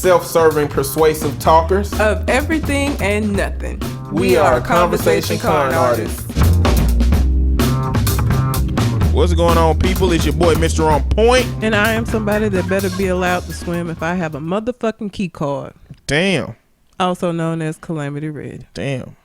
self-serving, persuasive talkers of everything and nothing. We are Conversation Con Artists. What's going on, people? It's your boy, Mr. On Point. And I am somebody that better be allowed to swim if I have a motherfucking key card. Damn. Also known as Calamity Red. Damn.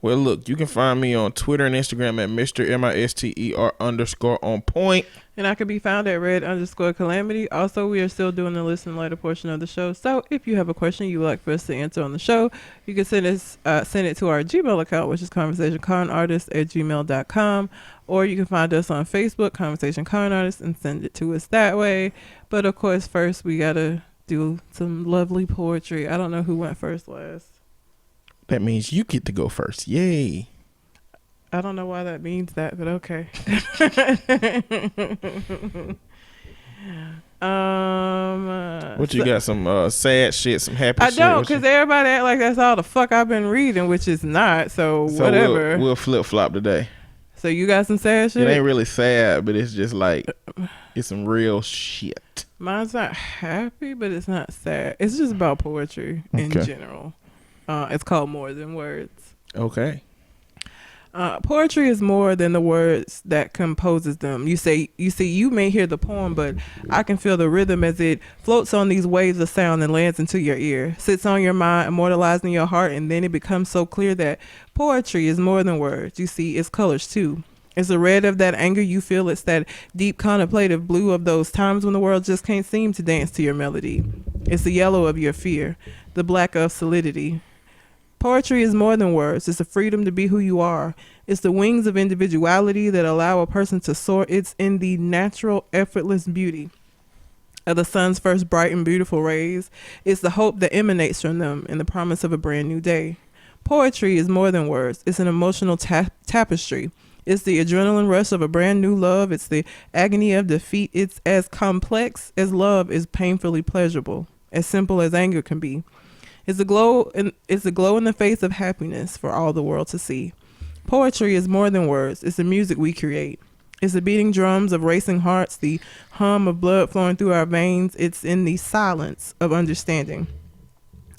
Well, look, you can find me on Twitter and Instagram at Mr. MISTER_on point. And I can be found at red_calamity. Also, we are still doing the listen later portion of the show. So if you have a question you would like for us to answer on the show, you can send it to our Gmail account, which is conversationconartists@gmail.com. Or you can find us on Facebook, Conversation Con Artists, and send it to us that way. But of course, first we got to do some lovely poetry. I don't know who went first last. That means you get to go first. Yay. I don't know why that means that, but okay. What you got? Some sad shit, some happy shit? I don't, because everybody act like that's all the fuck I've been reading, which is not. So whatever. We'll flip-flop today. So you got some sad shit? It ain't really sad, but it's just like, it's some real shit. Mine's not happy, but it's not sad. It's just about poetry in general. It's called More Than Words. Okay. Poetry is more than the words that composes them. You may hear the poem, but I can feel the rhythm as it floats on these waves of sound and lands into your ear, sits on your mind, immortalized in your heart, and then it becomes so clear that poetry is more than words. You see, it's colors too. It's the red of that anger you feel. It's that deep contemplative blue of those times when the world just can't seem to dance to your melody. It's the yellow of your fear, the black of solidity. Poetry is more than words. It's the freedom to be who you are. It's the wings of individuality that allow a person to soar. It's in the natural, effortless beauty of the sun's first bright and beautiful rays. It's the hope that emanates from them and the promise of a brand new day. Poetry is more than words. It's an emotional tapestry. It's the adrenaline rush of a brand new love. It's the agony of defeat. It's as complex as love is painfully pleasurable, as simple as anger can be. It's a glow in the face of happiness for all the world to see. Poetry is more than words. It's the music we create. It's the beating drums of racing hearts, the hum of blood flowing through our veins. It's in the silence of understanding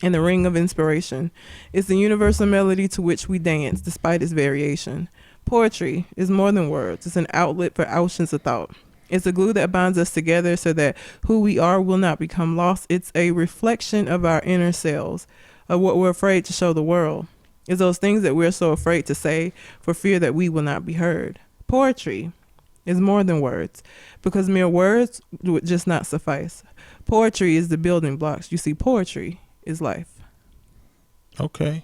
and the ring of inspiration. It's the universal melody to which we dance despite its variation. Poetry is more than words. It's an outlet for oceans of thought. It's a glue that binds us together so that who we are will not become lost. It's a reflection of our inner selves, of what we're afraid to show the world. It's those things that we're so afraid to say for fear that we will not be heard. Poetry is more than words, because mere words would just not suffice. Poetry is the building blocks. You see, poetry is life. Okay.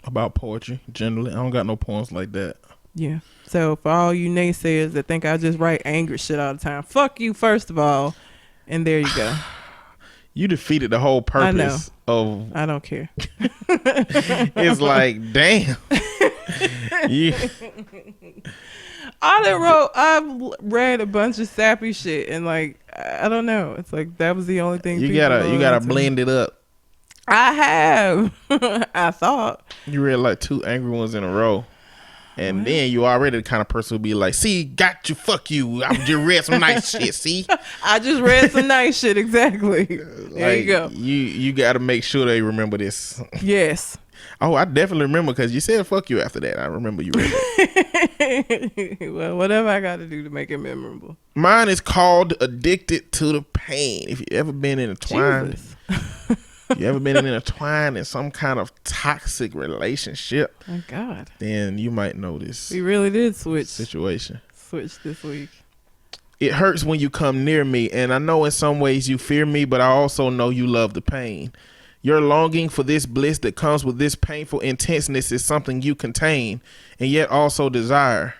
About poetry, generally. I don't got no poems like that. Yeah. So for all you naysayers that think I just write angry shit all the time, fuck you, first of all. And there you go. You defeated the whole purpose of... I don't care. It's like, damn. I've read a bunch of sappy shit and like, I don't know. It's like, that was the only thing. You gotta blend it up. I have. I thought. You read like 2 angry ones in a row. And then you already the kind of person who be like, see, got you, fuck you. I just read some nice shit, see? I just read some nice shit, exactly. There you go. You got to make sure they remember this. Yes. Oh, I definitely remember because you said fuck you after that. I remember you read that. Well, whatever I got to do to make it memorable. Mine is called Addicted to the Pain. If you ever been intertwined. You ever been intertwined in some kind of toxic relationship? Oh God! Then you might know this. We really did switch situation. Switch this week. It hurts when you come near me, and I know in some ways you fear me, but I also know you love the pain. Your longing for this bliss that comes with this painful intenseness is something you contain, and yet also desire.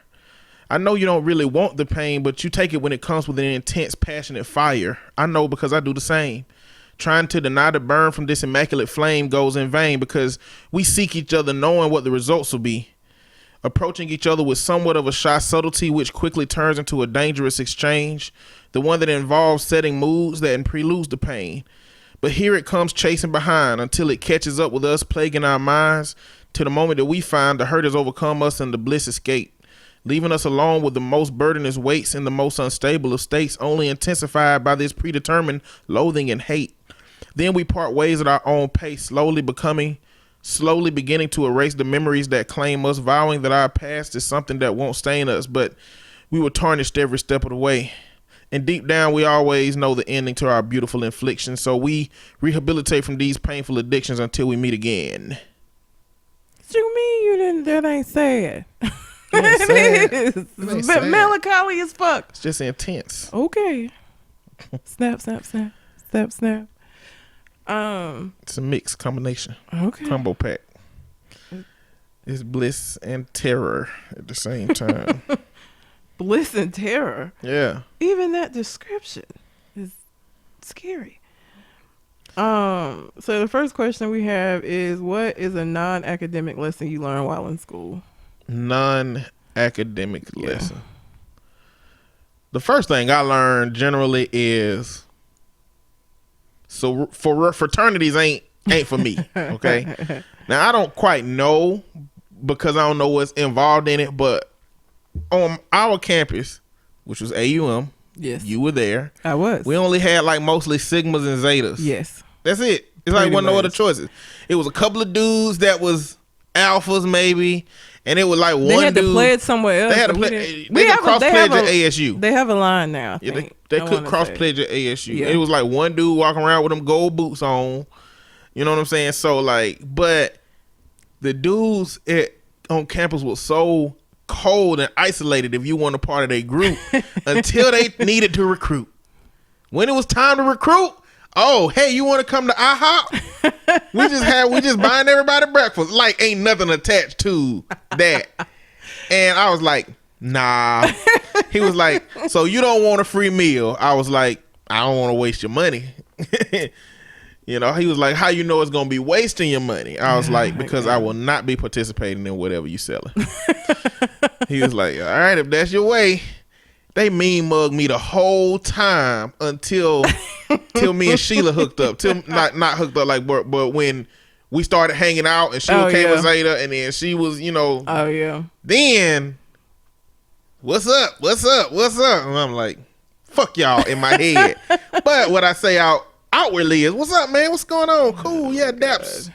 I know you don't really want the pain, but you take it when it comes with an intense, passionate fire. I know because I do the same. Trying to deny the burn from this immaculate flame goes in vain because we seek each other knowing what the results will be. Approaching each other with somewhat of a shy subtlety which quickly turns into a dangerous exchange, the one that involves setting moods that preludes the pain. But here it comes chasing behind until it catches up with us, plaguing our minds, to the moment that we find the hurt has overcome us and the bliss escape. leaving us alone with the most burdenous weights in the most unstable of states, only intensified by this predetermined loathing and hate. Then we part ways at our own pace, slowly beginning to erase the memories that claim us, vowing that our past is something that won't stain us, but we were tarnished every step of the way. And deep down, we always know the ending to our beautiful infliction, so we rehabilitate from these painful addictions until we meet again. What you mean you didn't? That ain't sad. It It is. It's But sad. melancholy as fuck. It's just intense. Okay. Snap, snap, snap, snap, snap. It's a mixed combination, Okay. combo pack. It's bliss and terror at the same time. Bliss and terror. Yeah. Even that description is scary. So the first question we have is, what is a non-academic lesson you learned while in school? Non-academic lesson. The first thing I learned generally is, so for fraternities ain't for me. Okay. Now I don't quite know because I don't know what's involved in it, but on our campus, which was AUM, Yes. you were there. I was. We only had like mostly Sigmas and Zetas. Yes. That's it. It's like Pretty wasn't no other much. choices. It was a couple of dudes that was alphas maybe, and it was like one They had dude. to play it somewhere else. They had to but we play. didn't- They we could have a- cross they pledge have at a- ASU. They have a line now, I Yeah, think. they I could wanna cross say. pledge at ASU. Yeah. It was like one dude walking around with them gold boots on. You know what I'm saying? So like, but the dudes on campus was so cold and isolated if you weren't a part of their group until they needed to recruit. When it was time to recruit, oh hey, you want to come to IHOP? we just buying everybody breakfast. Like ain't nothing attached to that. And I was like, nah. He was like, so you don't want a free meal? I was like, I don't want to waste your money. You know, he was like, how you know it's going to be wasting your money? I was like, because I will not be participating in whatever you selling. He was like, all right, if that's your way. They mean mugged me the whole time until me and Sheila hooked up. Till not hooked up like, but when we started hanging out and Sheila came with Zeta, and then she was, you know. Oh yeah. Then, what's up? And I'm like, fuck y'all in my head. But what I say outwardly is, what's up, man? What's going on? Cool, yeah, daps.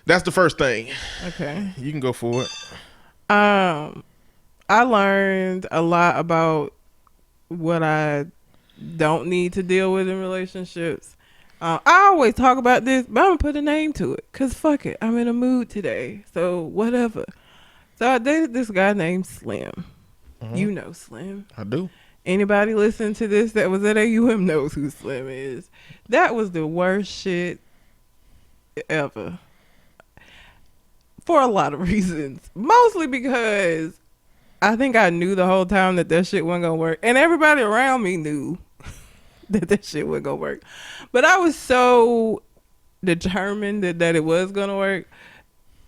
That's the first thing. Okay. You can go for it. I learned a lot about what I don't need to deal with in relationships. I always talk about this, but I'm gonna put a name to it, cause fuck it, I'm in a mood today, so whatever. So I dated this guy named Slim. You know Slim. I do. Anybody listen to this that was at AUM knows who Slim is. That was the worst shit ever. For a lot of reasons. Mostly because I think I knew the whole time that shit wasn't gonna work. And everybody around me knew that shit wasn't gonna work. But I was so determined that it was gonna work.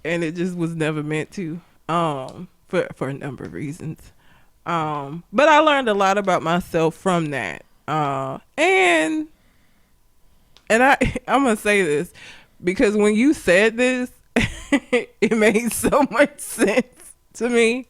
And it just was never meant to. For a number of reasons. But I learned a lot about myself from that. And I'm gonna say this because when you said this, it made so much sense to me.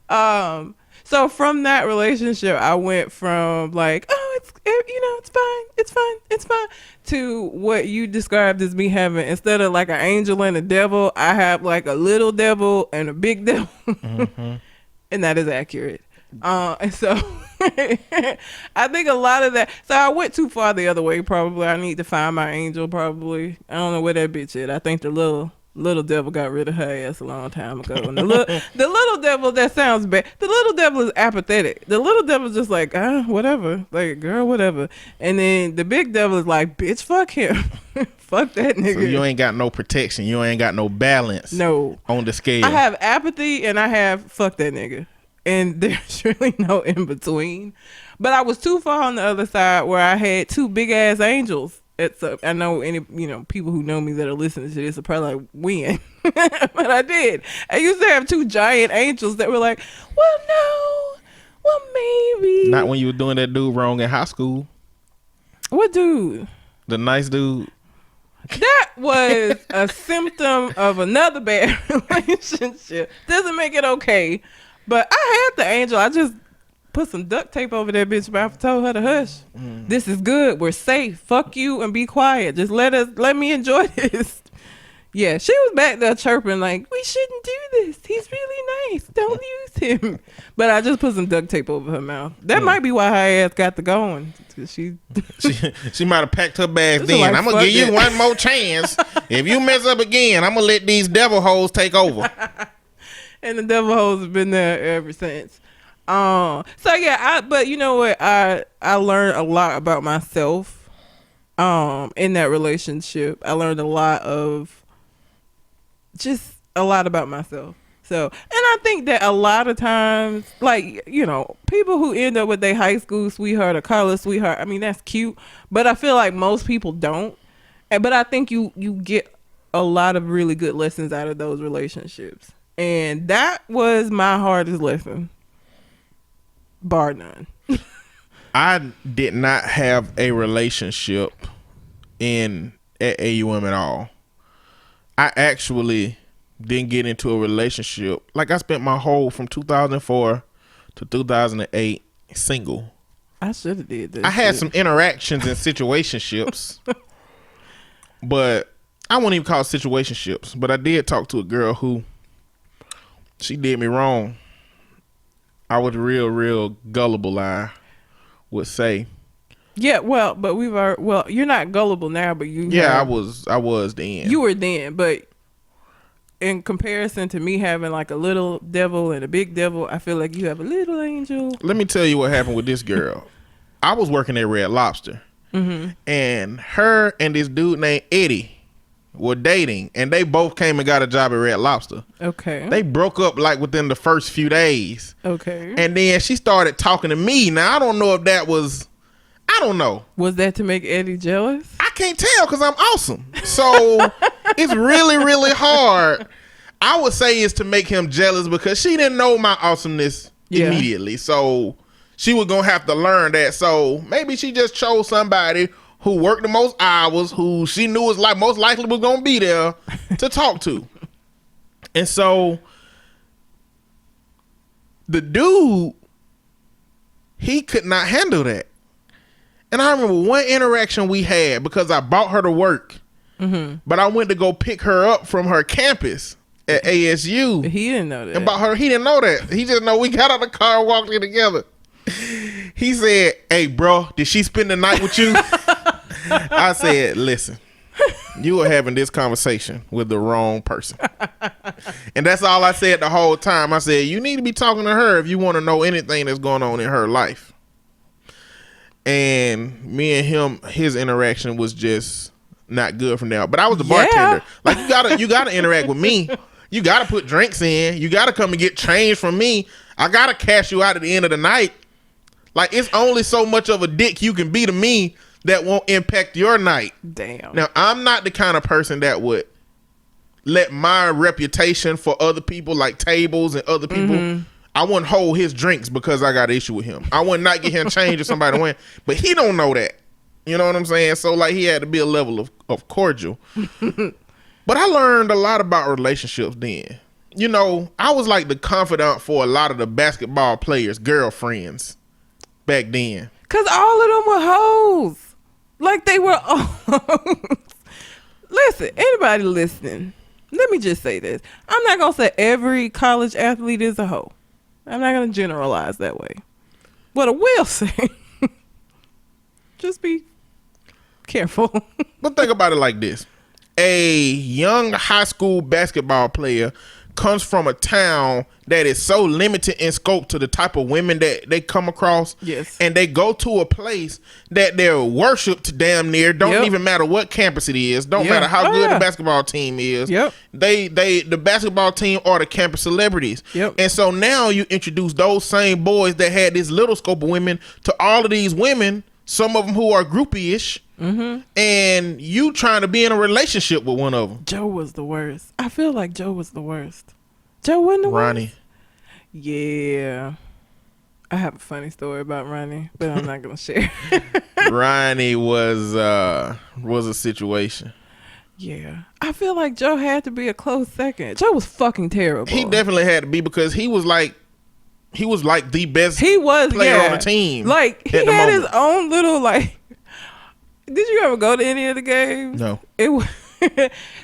So from that relationship, I went from like, oh, it's fine, to what you described as me having, instead of like an angel and a devil, I have like a little devil and a big devil. And that is accurate. And so I think a lot of that, so I went too far the other way. Probably I need to find my angel. Probably I don't know where that bitch is. I think the little devil got rid of her ass a long time ago. And the little devil, that sounds bad. The little devil is apathetic. The little devil is just like, whatever, like, girl, whatever. And then the big devil is like, bitch, fuck him. Fuck that nigga. So you ain't got no protection. You ain't got no balance. No. On the scale. I have apathy and I have fuck that nigga. And there's really no in between. But I was too far on the other side where I had two big ass angels. I know people who know me that are listening to this are probably like, when? But I did. I used to have two giant angels that were like, well, no, well, maybe. Not when you were doing that dude wrong in high school. What dude? The nice dude. That was a symptom of another bad relationship. Doesn't make it okay. But I had the angel. I just put some duct tape over that bitch mouth. Told her to hush. This is good. We're safe. Fuck you and be quiet. Just let me enjoy this. Yeah, she was back there chirping like, we shouldn't do this. He's really nice. Don't use him. But I just put some duct tape over her mouth. That might be why her ass got the going. She might have packed her bags then. Like, I'm going to give you one more chance. If you mess up again, I'm going to let these devil hoes take over. And the devil hoes have been there ever since. So yeah, but you know what? I learned a lot about myself in that relationship. I learned a lot about myself. So, and I think that a lot of times, like, you know, people who end up with their high school sweetheart or college sweetheart, I mean, that's cute, but I feel like most people don't. But I think you get a lot of really good lessons out of those relationships. And that was my hardest lesson, bar none. I did not have a relationship at AUM at all. I actually didn't get into a relationship. Like, I spent my whole from 2004 to 2008 single. I should have did this. I had some interactions and situationships, but I wouldn't even call it situationships. But I did talk to a girl who, she did me wrong. I was real gullible, I would say. Yeah, well, but you're not gullible now, but you. Yeah, I was then. You were then, but in comparison to me having like a little devil and a big devil, I feel like you have a little angel. Let me tell you what happened with this girl. I was working at Red Lobster, and her and this dude named Eddie were dating, and they both came and got a job at Red Lobster. Okay. They broke up like within the first few days. Okay. And then she started talking to me. Now, I don't know if that was, I don't know. Was that to make Eddie jealous? I can't tell because I'm awesome. So it's really hard. I would say it's to make him jealous because she didn't know my awesomeness immediately. So she was going to have to learn that. So maybe she just chose somebody who worked the most hours, who she knew was like most likely was going to be there to talk to. And so the dude, he could not handle that. And I remember one interaction we had because I brought her to work, but I went to go pick her up from her campus at ASU. He didn't know that. And about her, he didn't know that. He just know we got out of the car and walked in together. He said, "Hey, bro, did she spend the night with you?" I said, "Listen, you were having this conversation with the wrong person." And that's all I said the whole time. I said, you need to be talking to her if you want to know anything that's going on in her life. And me and him, his interaction was just not good from now. But I was the bartender. Like, you gotta interact with me. You gotta put drinks in. You gotta come and get changed from me. I gotta cash you out at the end of the night. Like, it's only so much of a dick you can be to me that won't impact your night. Damn. Now, I'm not the kind of person that would let my reputation for other people, like tables and other people, I wouldn't hold his drinks because I got an issue with him. I would not get him change if somebody went. But he don't know that. You know what I'm saying? So, like, he had to be a level of cordial. But I learned a lot about relationships then. You know, I was like the confidant for a lot of the basketball players' girlfriends back then. Because all of them were hoes. Like, they were all hoes. Listen, anybody listening, let me just say this. I'm not going to say every college athlete is a hoe. I'm not going to generalize that way. What I will say, just be careful. But think about it like this. A young high school basketball player comes from a town that is so limited in scope to the type of women that they come across. Yes. And they go to a place that they're worshipped damn near. Don't even matter what campus it is. Don't matter how good the basketball team is. The basketball team are the campus celebrities. And so now you introduce those same boys that had this little scope of women to all of these women, some of them who are groupie-ish. And you trying to be in a relationship with one of them. Joe was the worst. I feel like Joe was the worst. Joe wasn't the Ronnie. worst. Yeah. I have a funny story about Ronnie, but I'm not gonna share. Ronnie was a situation. Yeah. I feel like Joe had to be a close second. Joe was fucking terrible. He definitely had to be because he was like he was like the best He was player on the team. Like he at the had moment. his own little like. Did you ever go to any of the games? No. It was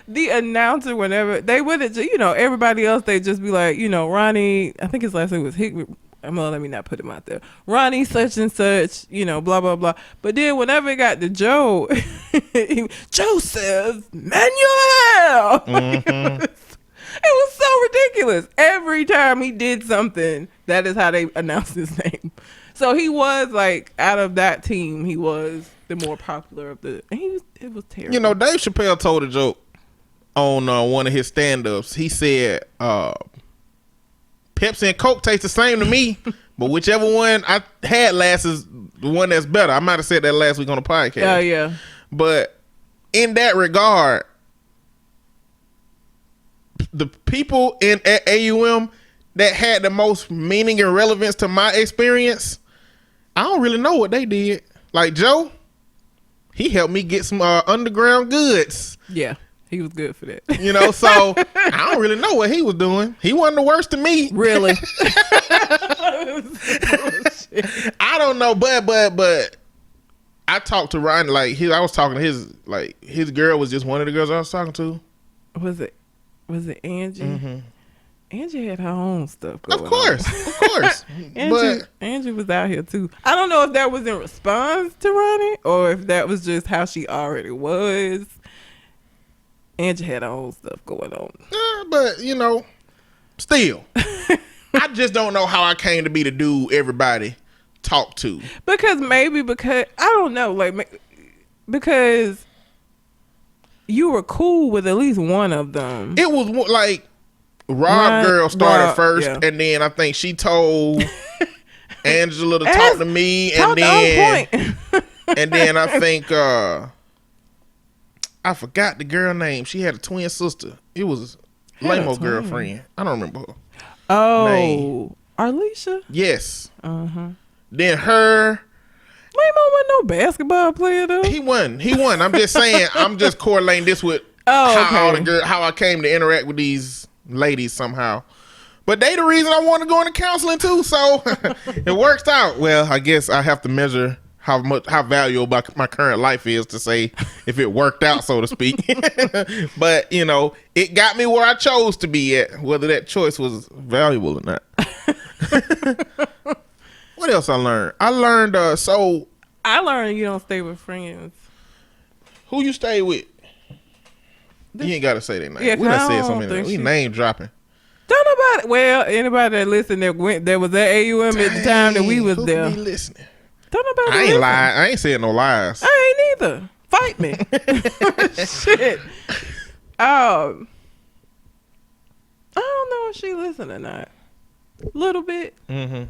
the announcer whenever they wouldn't, everybody else they just be like, Ronnie. I think his last name was Hickman. Let me not put him out there. Ronnie such and such, blah blah blah. But then whenever it got to Joe, Joseph Manuel. Mm-hmm. It was so ridiculous. Every time he did something, that is how they announced his name. So he was like, out of that team, he was the more popular of the. It was terrible. Dave Chappelle told a joke on one of his stand-ups. He said, Pepsi and Coke taste the same to me, but whichever one I had last is the one that's better. I might have said that last week on the podcast. Oh, yeah. But in that regard, the people at AUM that had the most meaning and relevance to my experience, I don't really know what they did. Like Joe, he helped me get some underground goods. Yeah, he was good for that. So I don't really know what he was doing. He wasn't the worst to me. Really? I don't know, but I talked to Ryan, I was talking to his girl was just one of the girls I was talking to. Was it Angie? Mm-hmm. Angie had her own stuff going on. Of course. Angie was out here too. I don't know if that was in response to Ronnie or if that was just how she already was. Angie had her own stuff going on. But, still. I just don't know how I came to be the dude everybody talked to. Because I don't know, because you were cool with at least one of them. It was like Rob girl started first, yeah. and then I think she told Angela to talk to me, and then I think I forgot the girl name. She had a twin sister. It was Lamo's girlfriend. I don't remember her. Oh, name. Arlisha? Yes. Uh-huh. Then her. Lamo wasn't no basketball player though. He won. I'm just saying. I'm just correlating this with how I came to interact with these ladies somehow. But they the reason I want to go into counseling too. So it works out. Well, I guess I have to measure how valuable my current life is to say if it worked out, so to speak. But it got me where I chose to be at, whether that choice was valuable or not. What else I learned? I learned you don't stay with friends. Who you stay with? You ain't gotta say their name. Yeah, we done said so many. We name dropping. Don't nobody. Well, anybody that listened that was at AUM at the time that we was who there. Be listening. Don't nobody. I ain't lying. I ain't saying no lies. I ain't either. Fight me. Shit. I don't know if she listened or not. Little bit. Mm-hmm.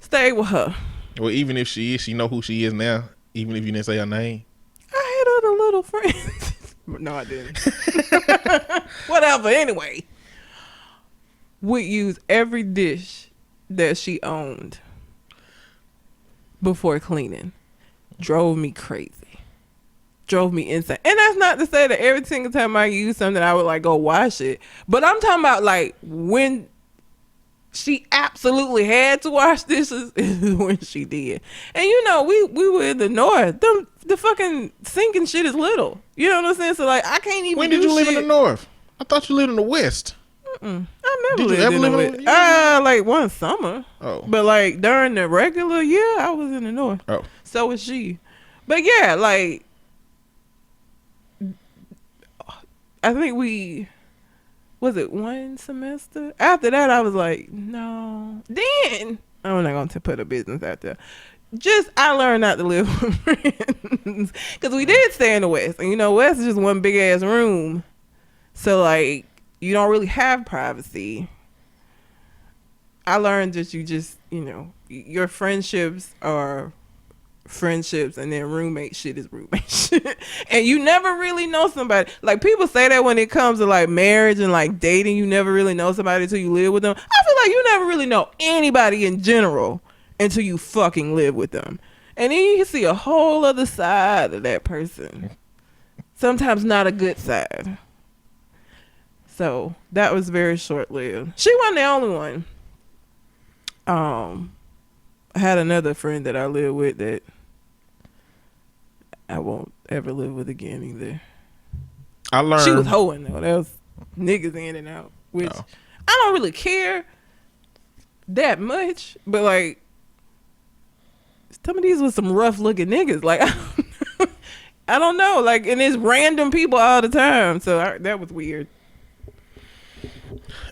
Stay with her. Well, even if she is, she know who she is now. Even if you didn't say her name. I had other little friends. No, I didn't. Whatever. Anyway, would use every dish that she owned before cleaning. Drove me crazy. Drove me insane. And that's not to say that every single time I use something, I would go wash it. But I'm talking about when she absolutely had to wash dishes is when she did. And we were in the north. The fucking sink and shit is little. You know what I'm saying? So I can't even. When did you live in the north? I thought you lived in the west. I never lived in the west. One summer. Oh. But during the regular year, I was in the north. Oh. So was she. But yeah, I think was it one semester? After that, I was like, no. Then, I'm not going to put a business out there. I learned not to live with friends. Because we did stay in the West. And, West is just one big-ass room. So, you don't really have privacy. I learned that your friendships are friendships, and then roommate shit is roommate shit. And you never really know somebody. People say that when it comes to marriage and dating, you never really know somebody until you live with them. I feel like you never really know anybody in general until you fucking live with them. And then you can see a whole other side of that person. Sometimes not a good side. So that was very short-lived. She wasn't the only one. I had another friend that I lived with that I won't ever live with again either. I learned She was hoeing though. That was niggas in and out, which I don't really care that much. But like, some of these was some rough looking niggas. Like, I don't know. Like, and it's random people all the time. So that was weird.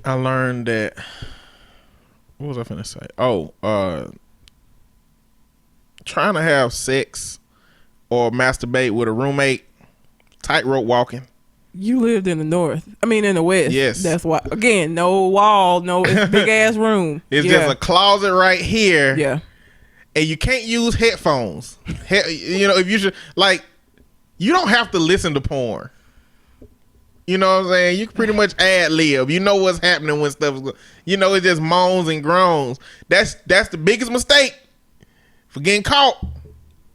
I learned that. What was I finna say? Trying to have sex or masturbate with a roommate, tightrope walking. You lived in the north. I mean, in the west. Yes. That's why. Again, no wall, no big ass room. It's just a closet right here. Yeah. And you can't use headphones. You know, if you should, like, you don't have to listen to porn. You know what I'm saying? You can pretty much ad lib. You know what's happening when stuff is, you know, it's just moans and groans. That's the biggest mistake for getting caught.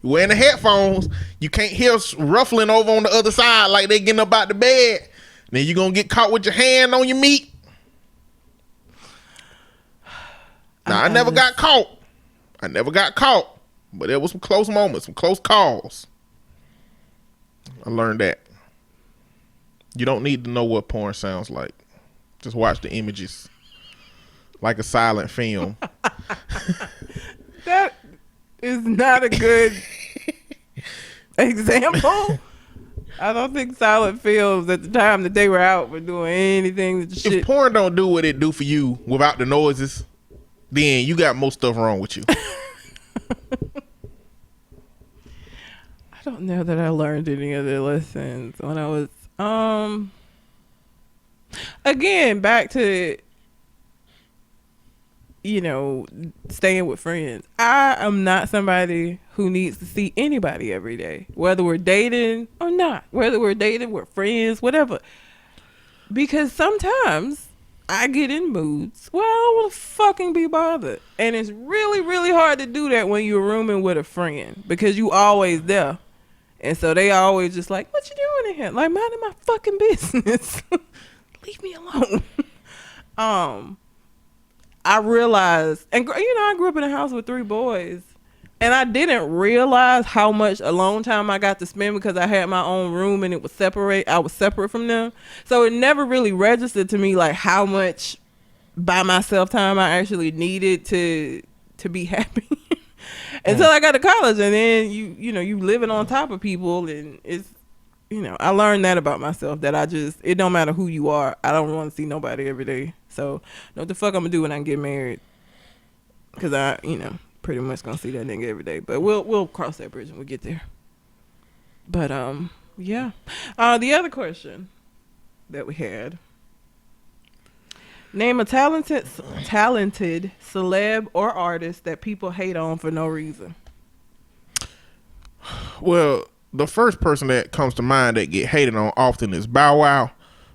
Wearing the headphones, you can't hear ruffling over on the other side like they getting up out the bed. Then you're going to get caught with your hand on your meat. Now, I never got caught. But there was some close moments, some close calls. I learned that. You don't need to know what porn sounds like. Just watch the images. Like a silent film. That is not a good example. I don't think silent films at the time that they were out were doing anything that shit. If porn don't do what it do for you without the noises, then you got most stuff wrong with you. I don't know that I learned any of the lessons when I was again back to, you know, staying with friends. I am not somebody who needs to see anybody every day, whether we're dating or not, whether we're dating, we're friends, whatever. Because sometimes I get in moods where I don't want to fucking be bothered. And it's really, really hard to do that when you're rooming with a friend because you always there. And so they always just like, what you doing in here? Like, minding my fucking business. Leave me alone. I realized, and you know, I grew up in a house with 3 boys, and I didn't realize how much alone time I got to spend because I had my own room and it was separate. I was separate from them. So it never really registered to me like how much by myself time I actually needed to be happy. Until I got to college, and then you know, you living on top of people, and it's, you know, I learned that about myself, that it don't matter who you are, I don't want to see nobody every day. So know what the fuck I'm gonna do when I get married, because I, you know, pretty much gonna see that nigga every day. But we'll cross that bridge when we get there. But yeah. The other question that we had: name a talented celeb or artist that people hate on for no reason. Well, the first person that comes to mind that get hated on often is Bow Wow.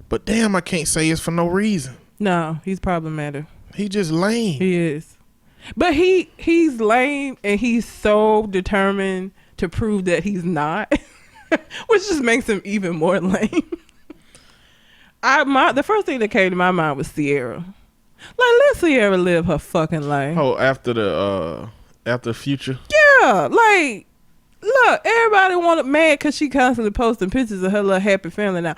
But damn, I can't say it's for no reason. No, he's problematic. He just lame. He is. But he's lame, and he's so determined to prove that he's not, which just makes him even more lame. The first thing that came to my mind was Sierra. Like, let Sierra live her fucking life. Oh, after Future. Yeah, like, look, everybody wanted mad because she constantly posting pictures of her little happy family now.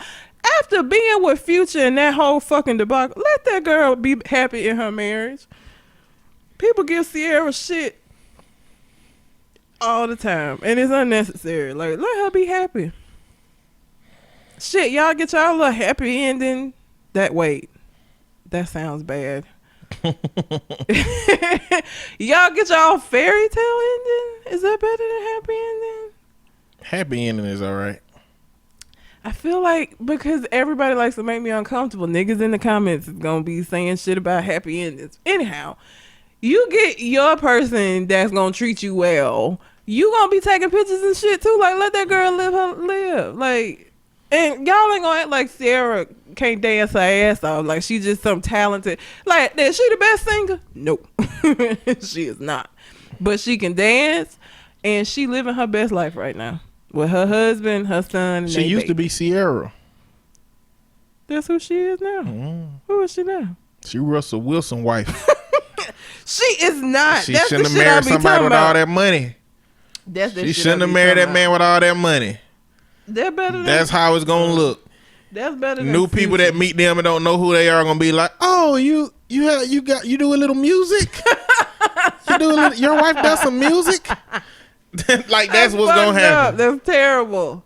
After being with Future and that whole fucking debacle, let that girl be happy in her marriage. People give Sierra shit all the time, and it's unnecessary. Like, let her be happy. Shit, y'all get y'all little happy ending. That sounds bad. Y'all get y'all fairy tale ending? Is that better than happy ending? Happy ending is alright. I feel like because everybody likes to make me uncomfortable, niggas in the comments is gonna be saying shit about happy endings. Anyhow, you get your person that's gonna treat you well. You gonna be taking pictures and shit too. Like, let that girl live. Like, and y'all ain't gonna act like Sierra can't dance her ass off. Like, she just some talented. Like, is she the best singer? Nope. She is not. But she can dance, and she living her best life right now with her husband, her son, and she used to be Sierra. That's who she is now. Who is she now? She Russell Wilson wife. She is not. She That's the shouldn't have shit I married be somebody talking with about. all that money. That's the She shit shouldn't I have be married talking that man with all that money. They're better than That's how it's gonna look. That's better than New people that Future. meet them and don't know who they are gonna be like, oh, you do a little music. Your wife does some music. Like that's what's gonna happen. That's terrible.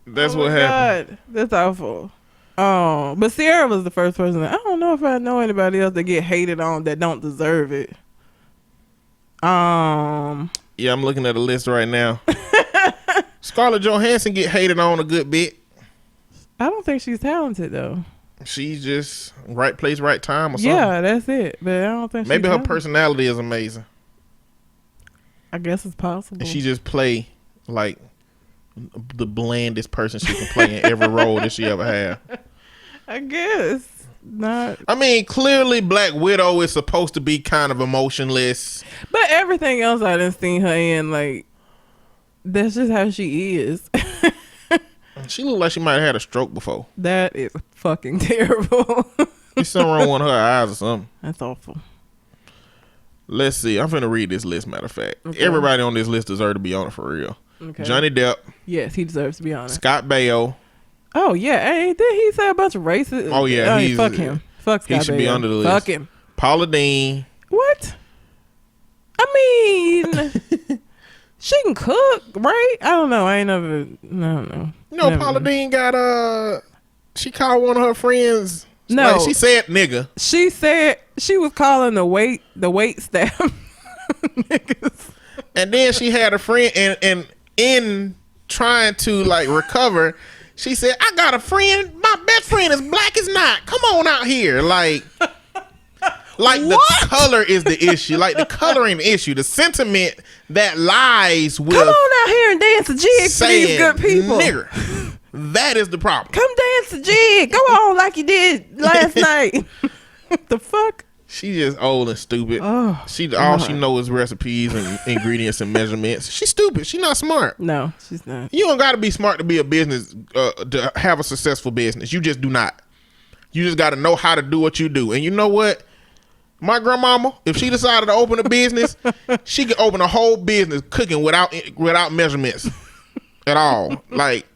That's Oh what my happened. God. That's awful. But Sierra was the first person. I don't know if I know anybody else that get hated on that don't deserve it. Yeah, I'm looking at a list right now. Scarlett Johansson get hated on a good bit. I don't think she's talented though. She's just right place, right time or something. Yeah, that's it. But I don't think Maybe she's her talented. personality is amazing. I guess it's possible. And she just play like the blandest person she can play in every role that she ever had. I guess not. I mean, clearly Black Widow is supposed to be kind of emotionless. But everything else I done seen her in, like, that's just how she is. She looked like she might have had a stroke before. That is fucking terrible. There's something wrong with her eyes or something. That's awful. Let's see. I'm finna read this list, matter of fact. Okay. Everybody on this list deserves to be on it for real. Okay. Johnny Depp, Yes, he deserves to be honest. Scott Baio. Oh yeah, hey, did he say a bunch of racist? Oh, yeah, Hey, he's- fuck him. Fuck Scott he should be Baio. under the list. Fuck him. Paula Deen. What? I mean, she can cook, right? I don't know. I ain't never. No. You know, Never. Paula Deen got she called one of her friends. No. Like, she said nigga. She said she was calling the wait staff niggas. And then she had a friend and in trying to like recover, she said, I got a friend, my best friend is black as night. Come on out here. Like the color is the issue. Like the coloring issue. The sentiment that lies with Come on out here and dance a jig for these saying good people. nigger. That is the problem. Come dance a jig. Go on like you did last night. The fuck? She just old and stupid. Oh, All she knows is recipes and ingredients and measurements. She's stupid. She's not smart. No, she's not. You don't got to be smart to be a business, to have a successful business. You just do not. You just got to know how to do what you do. And you know what? My grandmama, if she decided to open a business, she could open a whole business cooking without measurements at all. Like,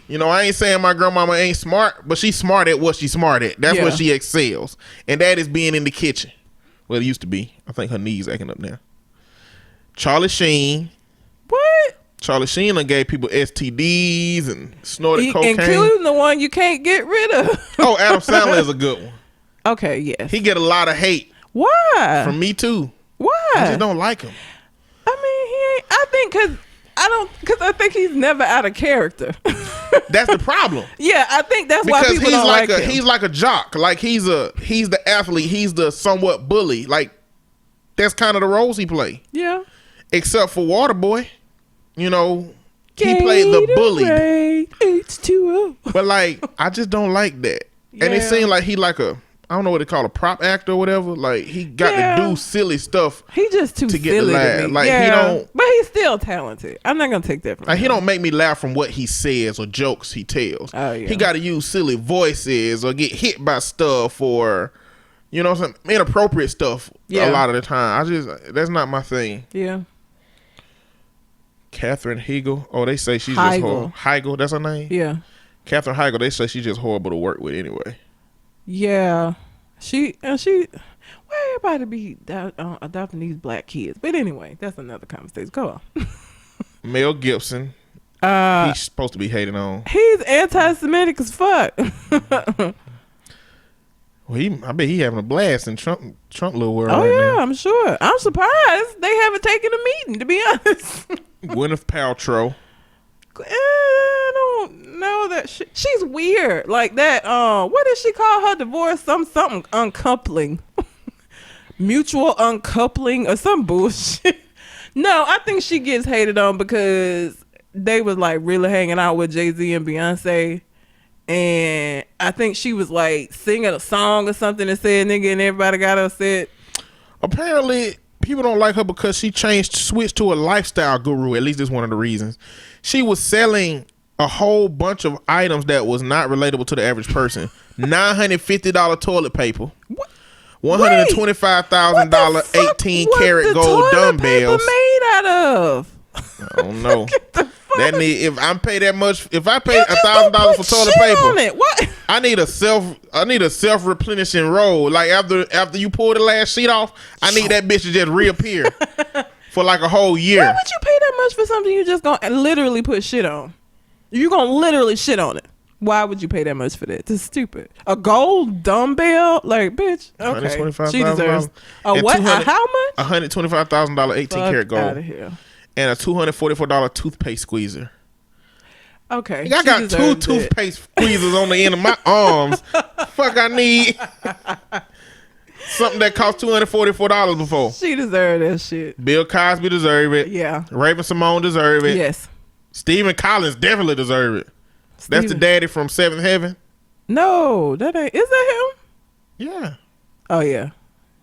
you know, I ain't saying my grandmama ain't smart, but she's smart at what she's smart at. That's what she excels. And that is being in the kitchen. Well, it used to be. I think her knees acting up now. Charlie Sheen. What? Charlie Sheen done gave people STDs and snorted cocaine. Including the one you can't get rid of. Oh, Adam Sandler is a good one. Okay, yes. He get a lot of hate Why? from me too. Why? I just don't like him. I mean, he ain't. I think because I think he's never out of character. That's the problem. Yeah, I think that's why Because people don't like him. he's like a jock. Like he's the athlete. He's the somewhat bully. Like that's kind of the roles he play. Yeah. Except for Waterboy, you know, he played the bully. H2O. But like, I just don't like that. And it Yeah. seemed like he like I don't know what they call a prop actor or whatever. Like he got to do silly stuff. He just too to get silly the laugh. to me. Like, he yeah, don't- but he's still talented. I'm not gonna take that from Like him. he don't make me laugh from what he says or jokes he tells. Oh, yeah. He got to use silly voices or get hit by stuff or, you know, some inappropriate stuff Yeah. a lot of the time. That's not my thing. Yeah. Katherine Heigl. Oh, they say she's Heigl. just horrible. Heigl, that's her name? Yeah. Katherine Heigl, they say she's just horrible to work with anyway. Yeah. She why everybody be adopting these black kids? But anyway, that's another conversation. Go on. Mel Gibson. Uh, He's supposed to be hated on. he's anti-Semitic as fuck. Well, I bet he having a blast in Trump little world Oh right yeah, now. I'm sure. I'm surprised they haven't taken a meeting. To be honest, Gwyneth Paltrow. I don't know that she's weird like that. What did she call her divorce? Something uncoupling, mutual uncoupling, or some bullshit. No, I think she gets hated on because they was like really hanging out with Jay-Z and Beyonce. And I think she was like singing a song or something and said nigga and everybody got upset. Apparently, people don't like her because she switched to a lifestyle guru. At least that's one of the reasons. She was selling a whole bunch of items that was not relatable to the average person. $950 toilet paper. What? $125,000 18-karat gold dumbbells. Made out of? I don't know. That need if I pay that much. If I pay $1,000 for toilet paper, on it. What? I need a self replenishing roll. Like after you pull the last sheet off, I need that bitch to just reappear for like a whole year. Why would you pay that much for something you just gonna literally put shit on? You gonna literally shit on it. Why would you pay that much for that? This is stupid. A gold dumbbell, like bitch. Okay, she deserves a what? A how much? $125,000 18-karat gold. Out of here. And a $244 toothpaste squeezer. Okay, I got 2 toothpaste squeezers on the end of my arms. Fuck, I need something that cost $244 before. She deserved that shit. Bill Cosby deserve it. Yeah. Raven Simone deserve it. Yes. Stephen Collins definitely deserve it. That's the daddy from Seventh Heaven. No, that ain't. Is that him? Yeah. Oh yeah,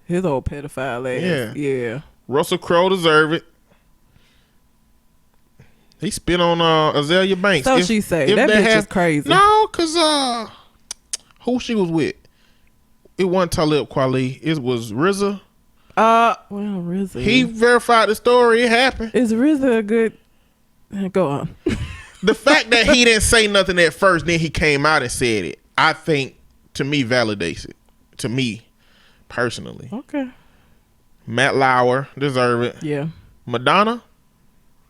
his old pedophile ass. Yeah. Russell Crowe deserve it. He spit on Azalea Banks. So she say that bitch is crazy. No, cause who she was with? It wasn't Talib Kweli. It was RZA. Well, RZA. He verified the story. It happened. Is RZA a good? Go on. The fact that he didn't say nothing at first, then he came out and said it, I think, to me, validates it. To me, personally. Okay. Matt Lauer deserve it. Yeah. Madonna.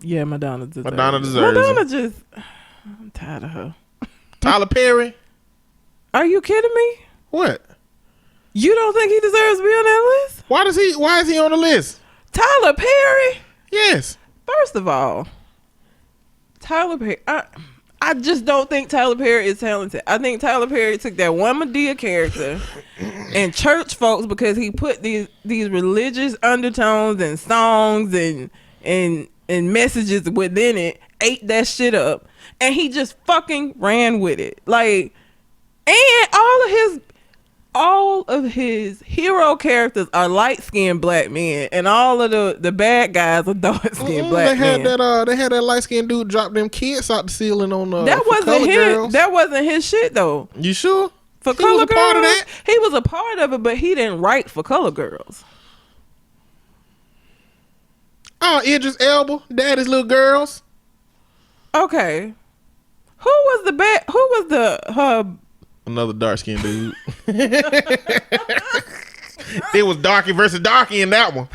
Yeah, Madonna deserves it. Madonna just, I'm tired of her. Tyler Perry. Are you kidding me? What? You don't think he deserves to be on that list? Why is he on the list? Tyler Perry? Yes. First of all, Tyler Perry, I just don't think Tyler Perry is talented. I think Tyler Perry took that one Madea character and church folks, because he put these religious undertones and songs and messages within it, ate that shit up, and he just fucking ran with it. Like, and all of his hero characters are light-skinned black men, and all of the bad guys are dark-skinned black men. They had that light-skinned dude drop them kids out the ceiling on that wasn't his. Girls. That wasn't his shit though. You sure? For he Color was a Girls, part of that. He was a part of it, but he didn't write for Color Girls. Oh, Idris Elba, Daddy's Little Girls. Okay, who was the Another dark skinned dude. It was Darky versus Darky in that one.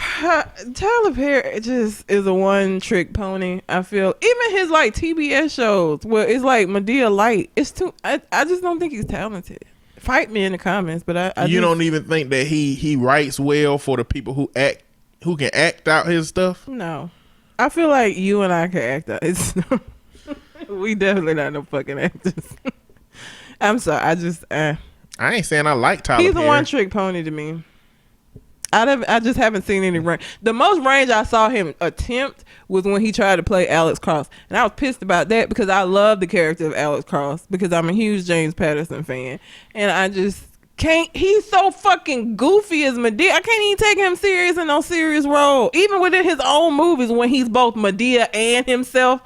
Tyler Perry just is a one trick pony. I feel even his like TBS shows where it's like Madea Light. It's too. I just don't think he's talented. Fight me in the comments, but I you don't even think that he writes well for the people who can act out his stuff. No, I feel like you and I can act out. We definitely not no fucking actors. I'm sorry. I ain't saying I like Tyler Perry. He's a one trick pony to me. I just haven't seen any range. The most range I saw him attempt was when he tried to play Alex Cross, and I was pissed about that because I love the character of Alex Cross because I'm a huge James Patterson fan, and I just can't. He's so fucking goofy as Madea. I can't even take him serious in no serious role, even within his own movies when he's both Madea and himself.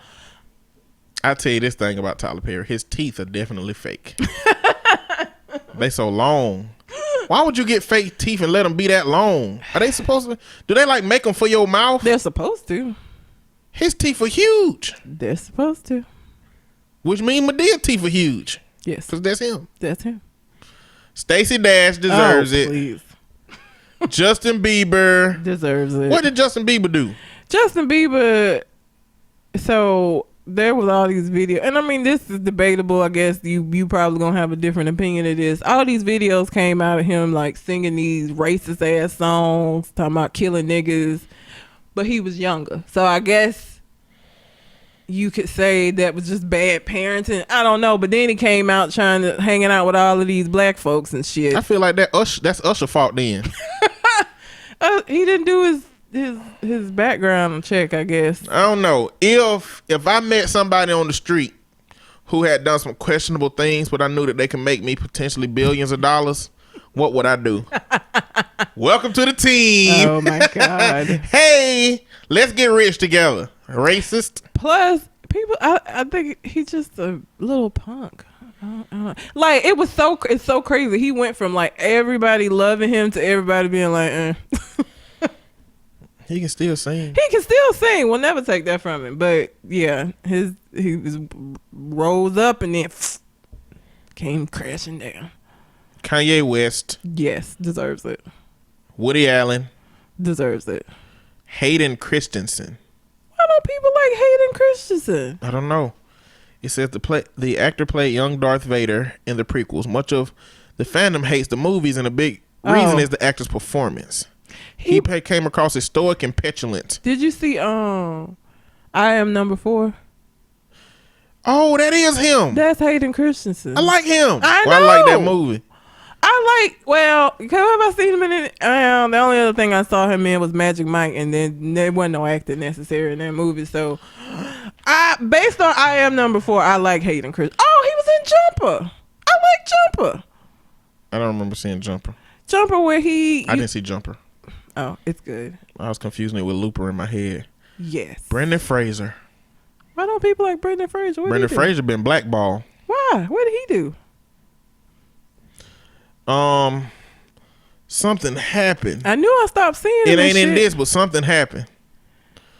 I'll tell you this thing about Tyler Perry. His teeth are definitely fake. They so long. Why would you get fake teeth and let them be that long? Are they supposed to? Do they like make them for your mouth? They're supposed to. His teeth are huge. They're supposed to. Which means Madea's teeth are huge. Yes. Because that's him. That's him. Stacey Dash deserves it. Please. Justin Bieber deserves it. What did Justin Bieber do? Justin Bieber, so there was all these videos, and I mean this is debatable. I guess you probably gonna have a different opinion of this. All these videos came out of him like singing these racist ass songs, talking about killing niggas, but he was younger. So I guess you could say that was just bad parenting. I don't know, but then he came out hanging out with all of these black folks and shit. I feel like that's Usher fault then. He didn't do his background check, I guess. I don't know. If I met somebody on the street who had done some questionable things, but I knew that they could make me potentially billions of dollars, what would I do? Welcome to the team. Oh my God. Hey, let's get rich together. Racist. Plus, people, I think he's just a little punk. Like it's so crazy. He went from like everybody loving him to everybody being like, He can still sing. He can still sing. We'll never take that from him. But yeah, he was rose up and then came crashing down. Kanye West. Yes, deserves it. Woody Allen. Deserves it. Hayden Christensen. Why don't people like Hayden Christensen? I don't know. It says the actor played young Darth Vader in the prequels. Much of the fandom hates the movies, and a big reason is the actor's performance. He came across as stoic and petulant. Did you see I Am Number 4? Oh, that is him. That's Hayden Christensen. I like him. I know. I like that movie. Have I seen him in it? The only other thing I saw him in was Magic Mike, and then there wasn't no acting necessary in that movie. So, based on I Am Number 4, I like Hayden Christensen. Oh, he was in Jumper. I like Jumper. I don't remember seeing Jumper. Jumper where I didn't see Jumper. Oh, it's good. I was confusing it with Looper in my head. Yes. Brendan Fraser. Why don't people like Brendan Fraser? Brendan Fraser been blackballed. Why? What did he do? Something happened. I knew I stopped seeing him. It ain't in this, but something happened.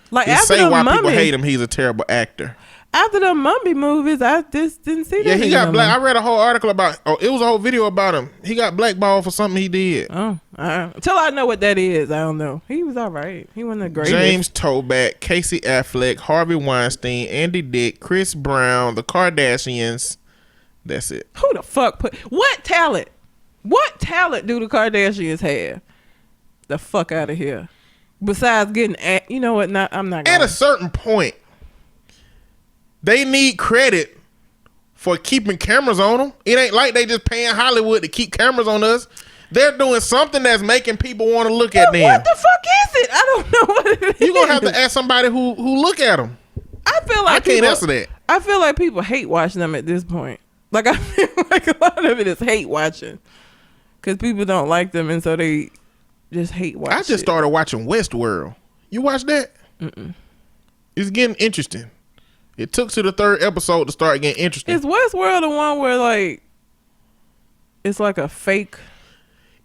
Like It after say the why Mummy, people hate him. He's a terrible actor. After the Mummy movies, I just didn't see that. Yeah, he got no black. more. I read a whole article about. Oh, it was a whole video about him. He got blackballed for something he did. Oh, until I know what that is, I don't know. He was all right. He wasn't the greatest. James Toback, Casey Affleck, Harvey Weinstein, Andy Dick, Chris Brown, the Kardashians. That's it. Who the fuck put what talent? What talent do the Kardashians have? The fuck out of here. Besides getting, you know what? I'm not. At a certain point, they need credit for keeping cameras on them. It ain't like they just paying Hollywood to keep cameras on us. They're doing something that's making people want to look at them. What the fuck is it? I don't know what it is. You're gonna have to ask somebody who look at them. I feel like I can't answer that. I feel like people hate watching them at this point. Like I feel like a lot of it is hate watching because people don't like them, and so they just hate watching. I just started watching Westworld. You watch that? Mm-mm. It's getting interesting. It took to the 3rd episode to start getting interesting. Is Westworld the one where like it's like a fake?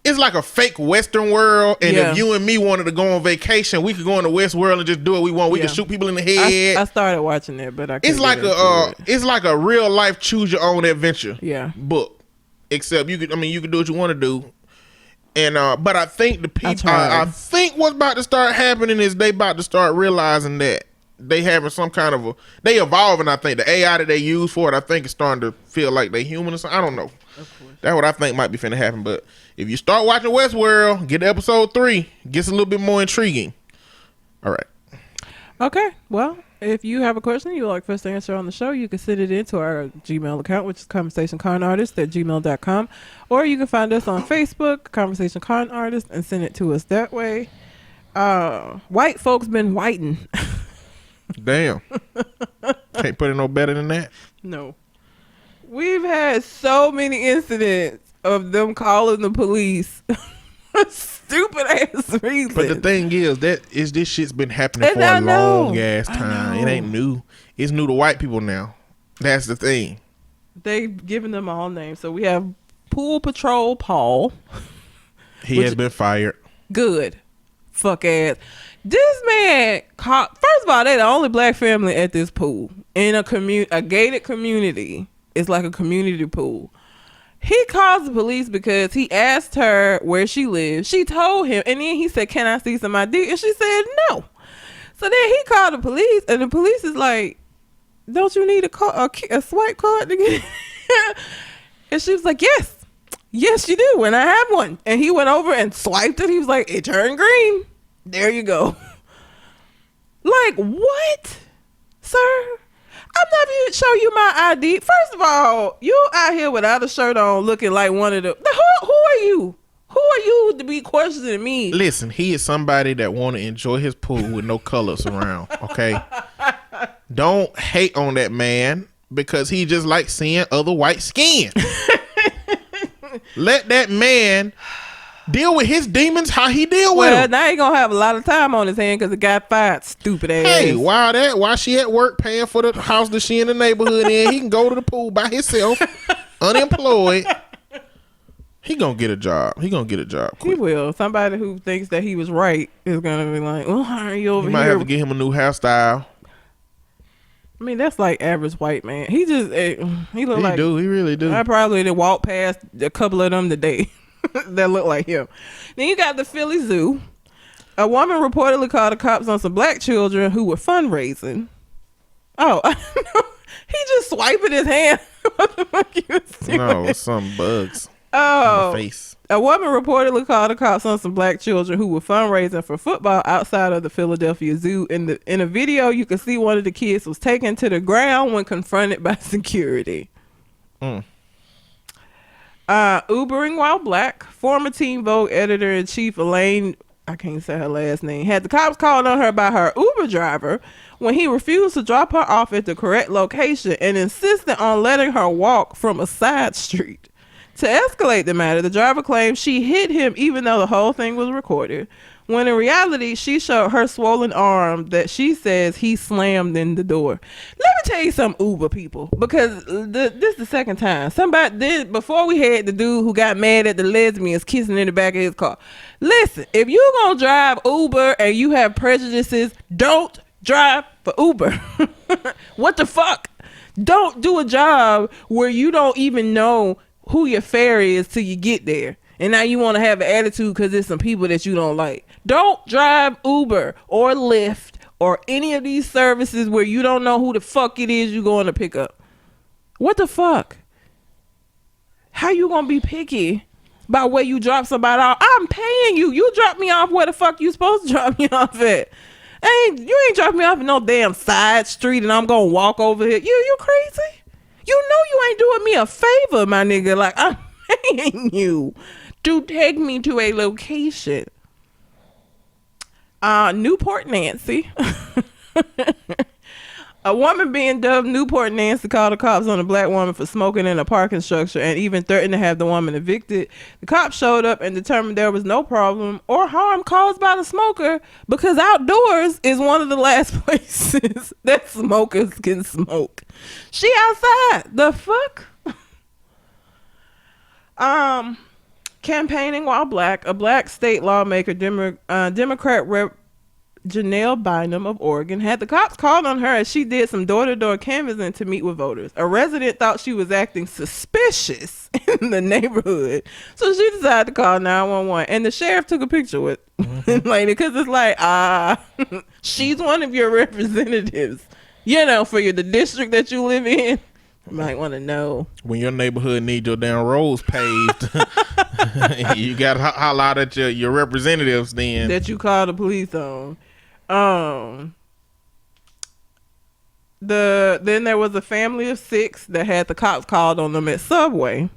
It's like a fake Western world, and if you and me wanted to go on vacation, we could go into Westworld and just do what we want. We can shoot people in the head. I started watching it, but it's like a real life choose your own adventure book. Except you could do what you want to do. And but I think the people I think what's about to start happening is they about to start realizing that they having some kind of they evolving. I think the AI that they use for it, I think, is starting to feel like they human or something. I don't know. Of course. That's what I think might be finna happen. But if you start watching Westworld, get to episode 3, gets a little bit more intriguing. All right. Okay. Well, if you have a question you'd like for us to answer on the show, you can send it into our Gmail account, which is conversationconartist@gmail.com, or you can find us on Facebook, Conversation Con Artist, and send it to us that way. White folks been whiting. Damn. Can't put it no better than that. No. We've had so many incidents of them calling the police. Stupid ass reason. But the thing is, this shit's been happening for a long ass time. It ain't new. It's new to white people now. That's the thing. They've given them all names. So we have Pool Patrol Paul. He has been fired. Good. Fuck ass. This man called. First of all, they're the only black family at this pool in a gated community. It's like a community pool. He calls the police because he asked her where she lives. She told him, and then he said, "Can I see some ID?" And she said, "No." So then he called the police, and the police is like, "Don't you need a swipe card to get?" And she was like, "Yes, you do, and I have one." And he went over and swiped it. He was like, "It turned green. There you go." Like, what, sir? I'm not even show you my ID. First of all, you out here without a shirt on, looking like one of the. Who are you? Who are you to be questioning me? Listen, he is somebody that want to enjoy his pool with no colors around. Okay, don't hate on that man because he just likes seeing other white skin. Let that man deal with his demons how he deal with them. Well, now he gonna have a lot of time on his hand because the guy fired. Stupid ass. Hey, while she at work paying for the house that she in the neighborhood in, he can go to the pool by himself unemployed. He gonna get a job. He gonna get a job quick. He will. Somebody who thinks that he was right is gonna be like, well, how are you over He might here? have to get him a new hairstyle. I mean, that's like average white man. He just, he look like. He really do. I probably did walk past a couple of them today that look like him. Then you got the Philly Zoo. A woman reportedly called the cops on some black children who were fundraising. Oh, he just swiping his hand. What the fuck you was doing? No, some bugs. Oh, On my face. a woman reportedly called the cops on some black children who were fundraising for football outside of the Philadelphia Zoo. In a video, you can see one of the kids was taken to the ground when confronted by security. Ubering while black. Former Teen Vogue editor-in-chief Elaine, I can't say her last name, had the cops called on her by her Uber driver when he refused to drop her off at the correct location and insisted on letting her walk from a side street. To escalate the matter, the driver claimed she hit him even though the whole thing was recorded, when in reality, she showed her swollen arm that she says he slammed in the door. Let me tell you something, Uber people, because this is the second time. Before we had the dude who got mad at the lesbians kissing in the back of his car. Listen, if you're going to drive Uber and you have prejudices, don't drive for Uber. What the fuck? Don't do a job where you don't even know who your fare is till you get there. And now you want to have an attitude because there's some people that you don't like. Don't drive Uber or Lyft or any of these services where you don't know who the fuck it is you're going to pick up. What the fuck? How you going to be picky by where you drop somebody off? I'm paying you. You drop me off where the fuck you supposed to drop me off at. You ain't dropping me off at no damn side street and I'm going to walk over here. You crazy? You know you ain't doing me a favor, my nigga. Like, I'm paying you to take me to a location. Newport Nancy. A woman being dubbed Newport Nancy called the cops on a black woman for smoking in a parking structure and even threatened to have the woman evicted. The cops showed up and determined there was no problem or harm caused by the smoker because outdoors is one of the last places that smokers can smoke. She outside. The fuck? Campaigning while black. A black state lawmaker, Democrat Rep. Janelle Bynum of Oregon, had the cops called on her as she did some door-to-door canvassing to meet with voters. A resident thought she was acting suspicious in the neighborhood, so she decided to call 911. And the sheriff took a picture with the lady because it's like, she's one of your representatives, for the district that you live in. You might want to know. When your neighborhood needs your damn roads paved, you got to holler out at your representatives then. That you call the police on. Then there was a family of 6 that had the cops called on them at Subway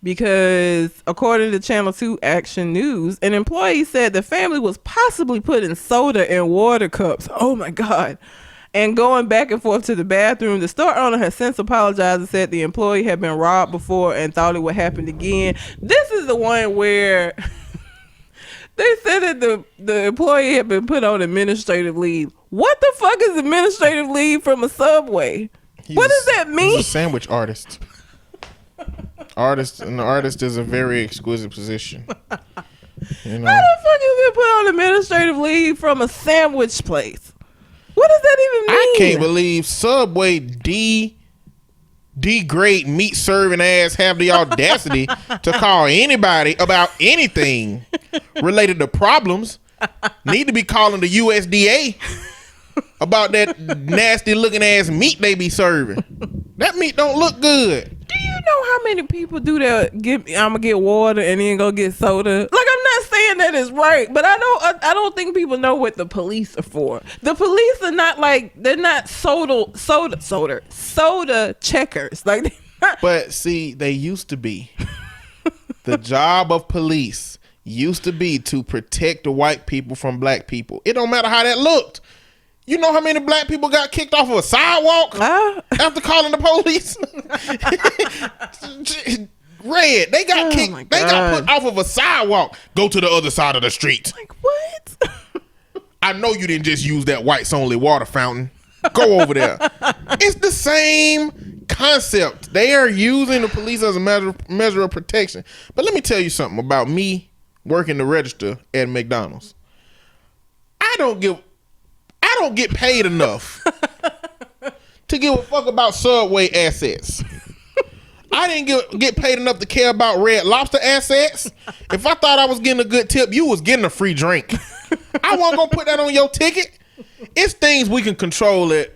because, according to Channel 2 Action News, an employee said the family was possibly putting soda in water cups. Oh my God. And going back and forth to the bathroom. The store owner has since apologized and said the employee had been robbed before and thought it would happen again. This is the one where they said that the employee had been put on administrative leave. What the fuck is administrative leave from a Subway? What does that mean? He's a sandwich artist. An artist is a very exquisite position. How the fuck you been put on administrative leave from a sandwich place? What does that even mean? I can't believe Subway D-grade meat serving ass have the audacity to call anybody about anything related to problems. Need to be calling the USDA about that nasty looking ass meat they be serving. That meat don't look good. Do you know how many people do that? I'm gonna get water and then go get soda. Like, I'm not saying that is right, but I don't think people know what the police are for. The police are not they're not soda checkers. Like, but see, they used to be. The job of police used to be to protect the white people from black people. It don't matter how that looked. You know how many black people got kicked off of a sidewalk after calling the police? Red, they got kicked. They got put off of a sidewalk. Go to the other side of the street. Like, what? I know you didn't just use that whites only water fountain. Go over there. It's the same concept. They are using the police as a measure of protection. But let me tell you something about me working the register at McDonald's. I don't get paid enough to give a fuck about Subway assets. I didn't get paid enough to care about Red Lobster assets. If I thought I was getting a good tip, you was getting a free drink. I wasn't gonna put that on your ticket. It's things we can control at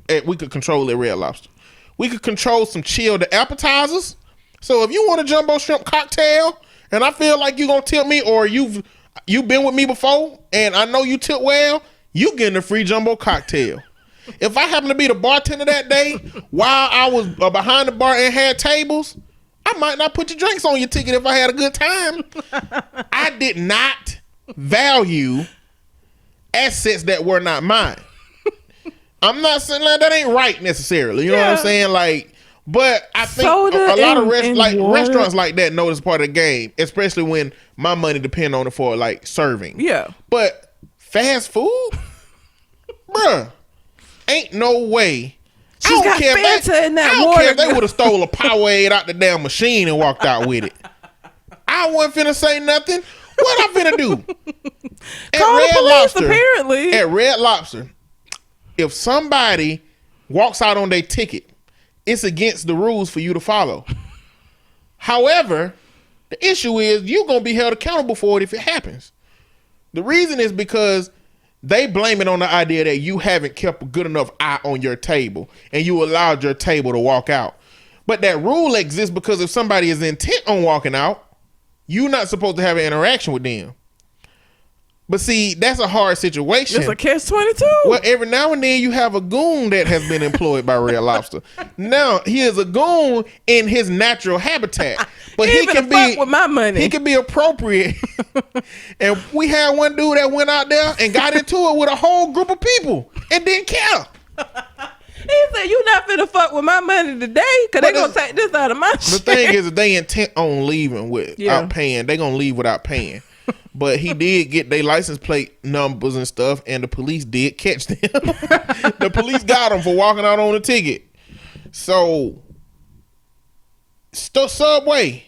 Red Lobster. We could control some chilled appetizers. So if you want a jumbo shrimp cocktail and I feel like you're gonna tip me, or you've been with me before and I know you tip well, you getting a free jumbo cocktail. If I happen to be the bartender that day while I was behind the bar and had tables, I might not put your drinks on your ticket if I had a good time. I did not value assets that were not mine. I'm not saying that ain't right necessarily. You know what I'm saying? Like, but I think a lot of restaurants like that know it's part of the game, especially when my money depend on it for like serving. Yeah. But fast food, bruh. Ain't no way. I don't care if they would have stole a Powerade out the damn machine and walked out with it. I wasn't finna say nothing. What I finna do? At Red Lobster, if somebody walks out on their ticket, it's against the rules for you to follow. However, the issue is you're gonna be held accountable for it if it happens. The reason is because they blame it on the idea that you haven't kept a good enough eye on your table and you allowed your table to walk out. But that rule exists because if somebody is intent on walking out, you're not supposed to have an interaction with them. But see, that's a hard situation. It's a catch-22. Well, every now and then you have a goon that has been employed by Red Lobster. Now, he is a goon in his natural habitat. But he can be with my money. He can be appropriate. And we had one dude that went out there and got into it with a whole group of people and didn't care. He said, "You not finna fuck with my money today, cause they gonna take this out of my shit." The thing is, if they intent on leaving without paying, they gonna leave without paying. But he did get their license plate numbers and stuff, and the police did catch them. The police got them for walking out on the ticket. So, Subway,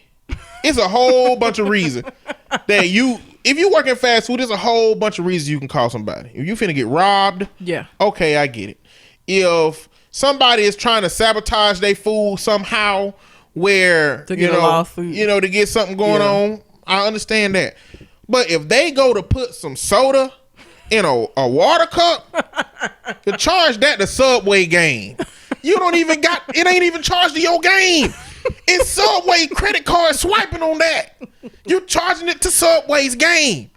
it's a whole bunch of reasons that if you work in fast food, there's a whole bunch of reasons you can call somebody. If you finna get robbed, okay, I get it. If somebody is trying to sabotage their food somehow, where to get something going on, I understand that. But if they go to put some soda in a water cup, to charge that to Subway game, you don't even it ain't even charged to your game. It's Subway credit card swiping on that. You're charging it to Subway's game.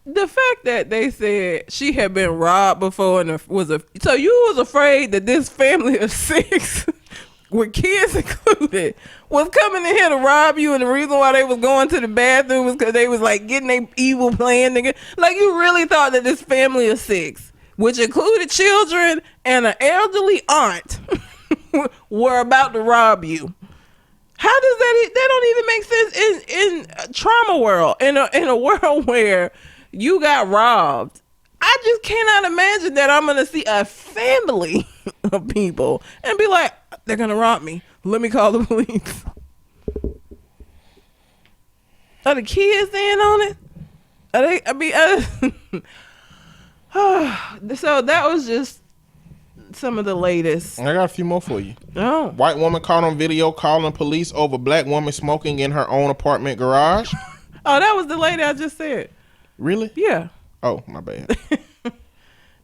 The fact that they said she had been robbed before and so you was afraid that this family of 6 with kids included was coming in here to rob you, and the reason why they was going to the bathroom was because they was like getting their evil plan. Like, you really thought that this family of 6, which included children and an elderly aunt, were about to rob you. How does that don't even make sense in trauma world, in a world where you got robbed. I just cannot imagine that I'm gonna see a family of people and be like, they're gonna rob me. Let me call the police. Are the kids in on it? Are they? So that was just some of the latest. I got a few more for you. Oh. White woman caught on video calling police over black woman smoking in her own apartment garage. Oh, that was the lady I just said. Really? Yeah. Oh, my bad.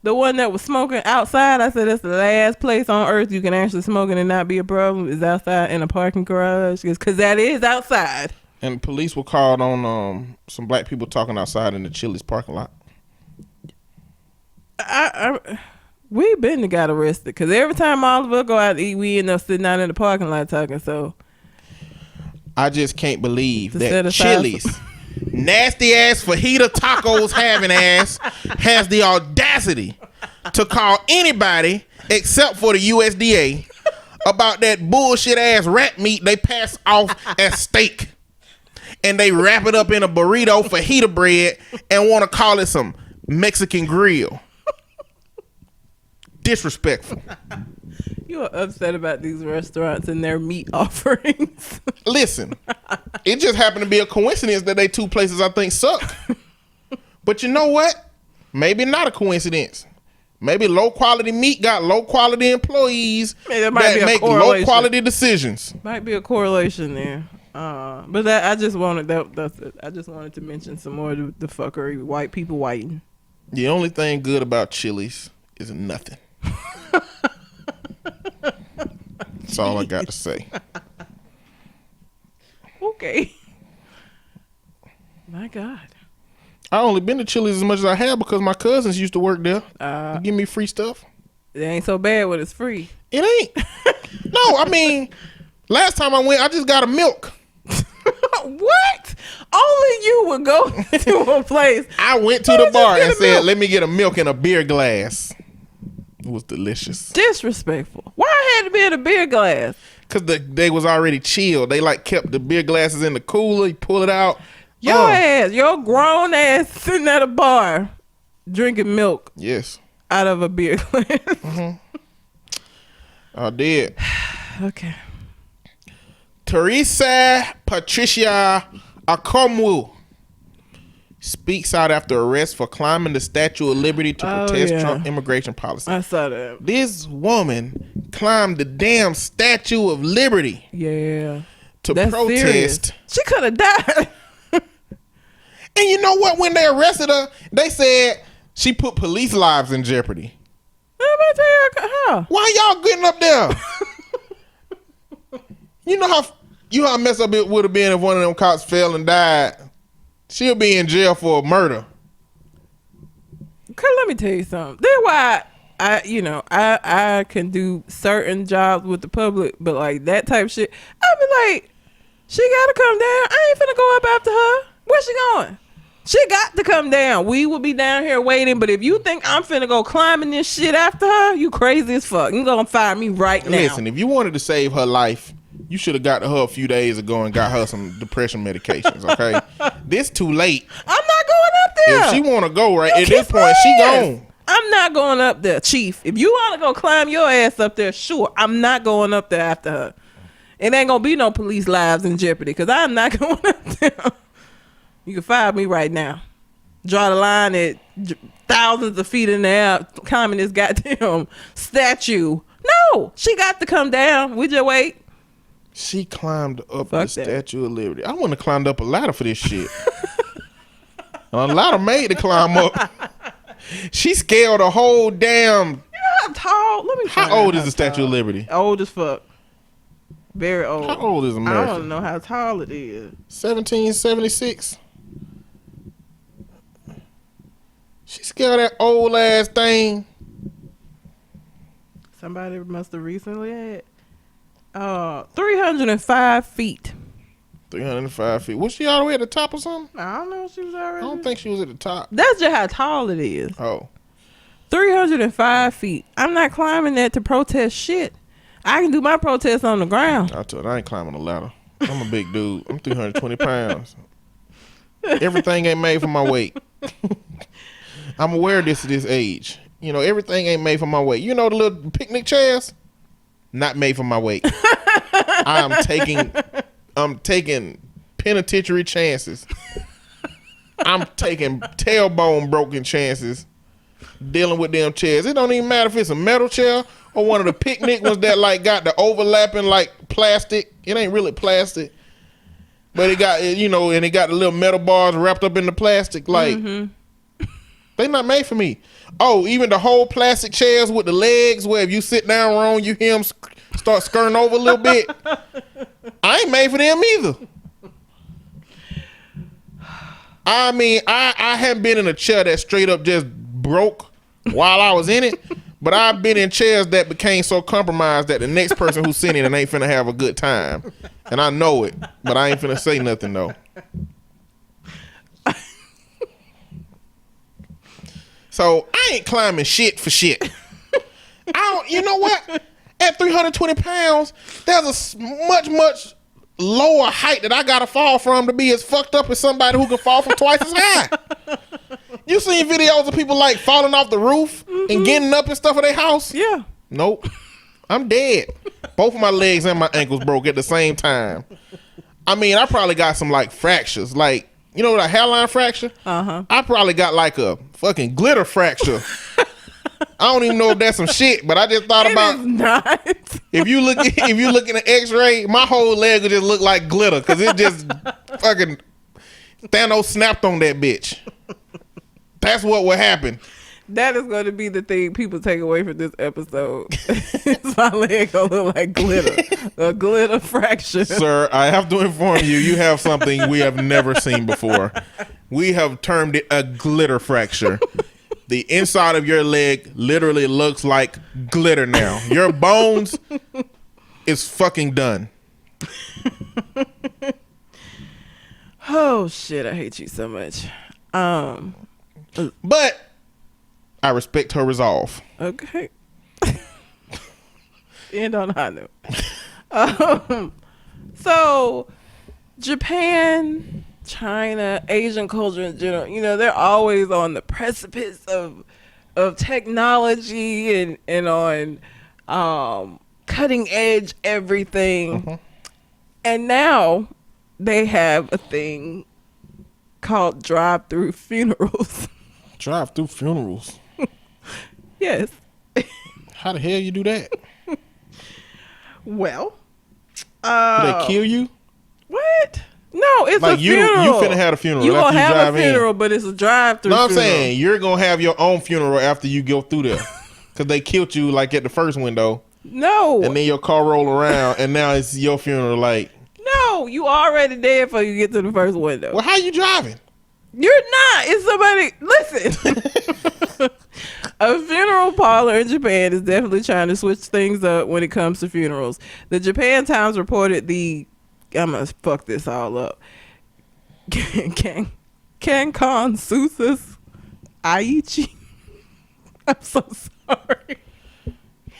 The one that was smoking outside, I said that's the last place on earth you can actually smoke and not be a problem, is outside in a parking garage, because that is outside. And police were called on some black people talking outside in the Chili's parking lot. We been to got arrested, because every time all of us go out to eat, we end up sitting out in the parking lot talking. So I just can't believe that Chili's nasty ass fajita tacos having ass has the audacity to call anybody except for the USDA about that bullshit ass rat meat they pass off as steak, and they wrap it up in a burrito fajita bread and want to call it some Mexican grill. Disrespectful. You are upset about these restaurants and their meat offerings. Listen, it just happened to be a coincidence that they two places I think suck. But you know what? Maybe not a coincidence. Maybe low quality meat got low quality employees that make low quality decisions. Might be a correlation there. But that I just wanted I just wanted to mention some more of the fuckery white people whiting. The only thing good about Chili's is nothing. That's all I got to say. Okay. My God. I only been to Chili's as much as I have because my cousins used to work there. They give me free stuff. It ain't so bad when it's free. It ain't. No, I mean, last time I went, I just got a milk. What? Only you would go to a place. I went to the bar and said, let me get a milk in a beer glass. It was delicious. Disrespectful. Why it had to be in a beer glass? Because they was already chilled. They like kept the beer glasses in the cooler. You pull it out. Your grown ass sitting at a bar drinking milk. Yes. Out of a beer glass. Mm-hmm. I did. Okay. Teresa Patricia Akomwu speaks out after arrest for climbing the Statue of Liberty to protest Trump immigration policy. I saw that. This woman climbed the damn Statue of Liberty. Yeah. To protest. Serious. She could have died. And you know what? When they arrested her, they said she put police lives in jeopardy. How? Why y'all getting up there? You know how messed up it would have been if one of them cops fell and died. She'll be in jail for murder. Let me tell you something. That's why I can do certain jobs with the public, but like that type of shit, I be like, she gotta come down. I ain't finna go up after her. Where's she going? She got to come down. We will be down here waiting. But if you think I'm finna go climbing this shit after her, you crazy as fuck. You gonna fire me right now. Listen, if you wanted to save her life, you should have got to her a few days ago and got her some depression medications, okay? This too late. I'm not going up there. If she want to go right at this point, she gone. I'm not going up there, Chief. If you want to go climb your ass up there, sure. I'm not going up there after her. It ain't going to be no police lives in jeopardy because I'm not going up there. You can fire me right now. Draw the line at thousands of feet in the air, climbing this goddamn statue. No, she got to come down. We just wait. She climbed up the Statue of Liberty. I wouldn't have climbed up a ladder for this shit. A ladder made to climb up. She scaled a whole damn. You know how tall? Let me. How old is the Statue of Liberty? Old as fuck. Very old. How old is America? I don't know how tall it is. 1776. She scaled that old ass thing. Somebody must have recently had 305 feet. 305 feet. Was she all the way at the top or something? I don't know if she was already. I don't think she was at the top. That's just how tall it is. Oh. 305 feet. I'm not climbing that to protest shit. I can do my protest on the ground. I told her I ain't climbing a ladder. I'm a big dude. I'm 320 pounds. Everything ain't made for my weight. I'm aware of this at this age. You know, everything ain't made for my weight. You know the little picnic chairs? Not made for my weight. I'm taking penitentiary chances. I'm taking tailbone broken chances dealing with them chairs. It don't even matter if it's a metal chair or one of the picnic ones that like got the overlapping like plastic. It ain't really plastic. But it got, you know, and it got the little metal bars wrapped up in the plastic. Like, they not made for me. Oh, even the whole plastic chairs with the legs where if you sit down wrong, you hear them start skirting over a little bit. I ain't made for them either. I mean, I haven't been in a chair that straight up just broke while I was in it, but I've been in chairs that became so compromised that the next person who's sitting in it ain't finna have a good time. And I know it, but I ain't finna say nothing though. So I ain't climbing shit for shit. You know what? At 320 pounds, there's a much lower height that I gotta fall from to be as fucked up as somebody who can fall from twice as high. You seen videos of people like falling off the roof and getting up and stuff of their house? Yeah. Nope. I'm dead. Both of my legs and my ankles broke at the same time. I mean, I probably got some like fractures. Like, you know, a hairline fracture? Uh-huh. I probably got like a fucking glitter fracture. I don't even know if that's some shit, but I just thought about It is not. if you look in the X-ray, my whole leg would just look like glitter because it just fucking Thanos snapped on that bitch. That's what would happen. That is going to be the thing people take away from this episode. My leg gonna look like glitter, a glitter fracture. Sir, I have to inform you, you have something we have never seen before. We have termed it a glitter fracture. The inside of your leg literally looks like glitter now. Your bones is fucking done. Oh shit! I hate you so much. But I respect her resolve. Okay. End on a high note. So Japan, China, Asian culture in general, you know, they're always on the precipice of technology and on cutting edge everything. Mm-hmm. And now they have a thing called drive-through funerals. Drive-through funerals. Yes. How the hell you do that? Well, Do they kill you? what? No, it's Like a you funeral. finna have a funeral. You after gonna have drive a in. funeral, but it's a drive-through. No, I'm funeral. saying you're gonna have your own funeral after you go through there, because they killed you like at the first window, No, and then your car roll around, and now it's your funeral. Like, no, you already dead before you get to the first window. well, how you driving? You're not. It's somebody. Listen. A funeral parlor in Japan is definitely trying to switch things up when it comes to funerals. The Japan Times reported I'm gonna fuck this all up. Kankan Susa's Aichi. I'm so sorry.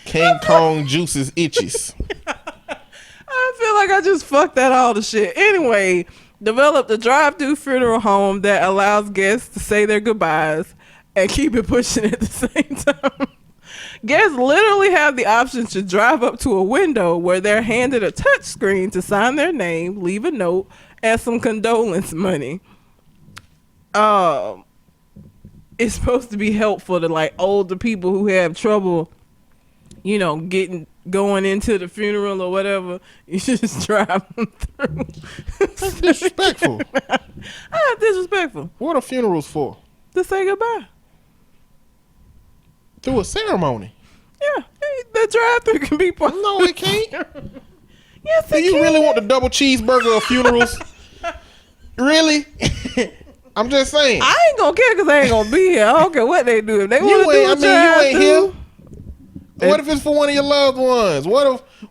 King Kong juices itches. I feel like I just fucked that all to shit. Anyway, developed a drive-through funeral home that allows guests to say their goodbyes and keep it pushing at the same time. Guests literally have the option to drive up to a window where they're handed a touch screen to sign their name, leave a note, and some condolence money. It's supposed to be helpful to like older people who have trouble, you know, going into the funeral or whatever. You should just drive them through. That's disrespectful. Disrespectful. What are funerals for? To say goodbye. Through a ceremony. Yeah, the drive-through can be part. No, it can't. Yes, Do it you can. really want the double cheeseburger of funerals? Really? I'm just saying. I ain't gonna care because I ain't gonna be here. I don't care what they do. If they want to do You a ain't drive-through, here. What if it's for one of your loved ones?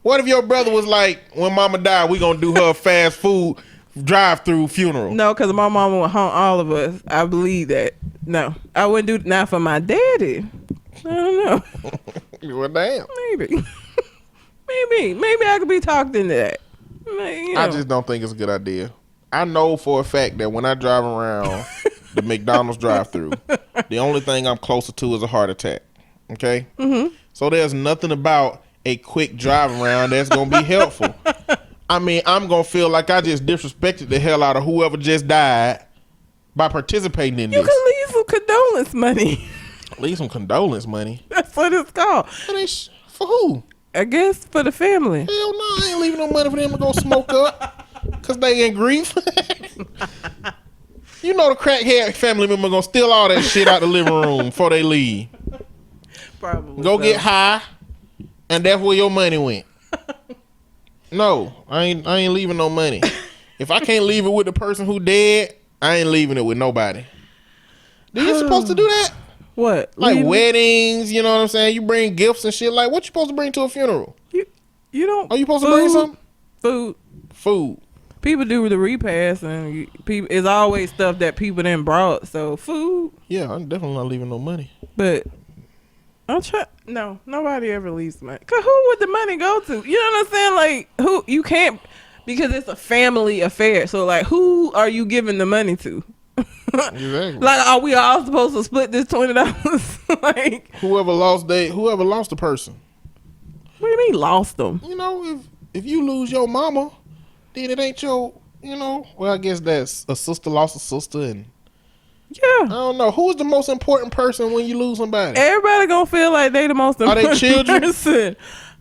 What if your brother was like, when mama died, we gonna do her fast food drive-through funeral? No, because my mama would haunt all of us. I believe that. No, I wouldn't do it now for my daddy. I don't know. Well, damn. Maybe. Maybe I could be talked into that. You know. I just don't think it's a good idea. I know for a fact that when I drive around the McDonald's drive-through, the only thing I'm closer to is a heart attack. Okay? Mm-hmm. So there's nothing about a quick drive around that's going to be helpful. I mean, I'm going to feel like I just disrespected the hell out of whoever just died by participating in You this. can leave some condolence money. Leave some condolence money. That's what it's called. For who? I guess for the family. Hell no, I ain't leaving no money for them to go smoke up because they in grief. You know the crackhead family member gonna steal all that shit out the living room before they leave. Probably. Go so. get high, and that's where your money went. No, I ain't leaving no money. If I can't leave it with the person who dead, I ain't leaving it with nobody. Do you supposed to do that? What? Like weddings, you know what I'm saying? You bring gifts and shit. Like, what you supposed to bring to a funeral? You don't. Are you supposed to bring something? Food. People do the repast, and people. It's always stuff that people then brought. So food. Yeah, I'm definitely not leaving no money. But I'm trying. No, nobody ever leaves money. Cause who would the money go to? You know what I'm saying? Like who? You can't, because it's a family affair. So like, who are you giving the money to? Exactly. Like, are we all supposed to split this $20? Like, whoever lost the person. what do you mean lost them? You know, if you lose your mama, then it ain't your, you know. Well, I guess that's a sister lost a sister, and Yeah. I don't know who's the most important person when you lose somebody. Everybody gonna feel like they the most Are they important children? person.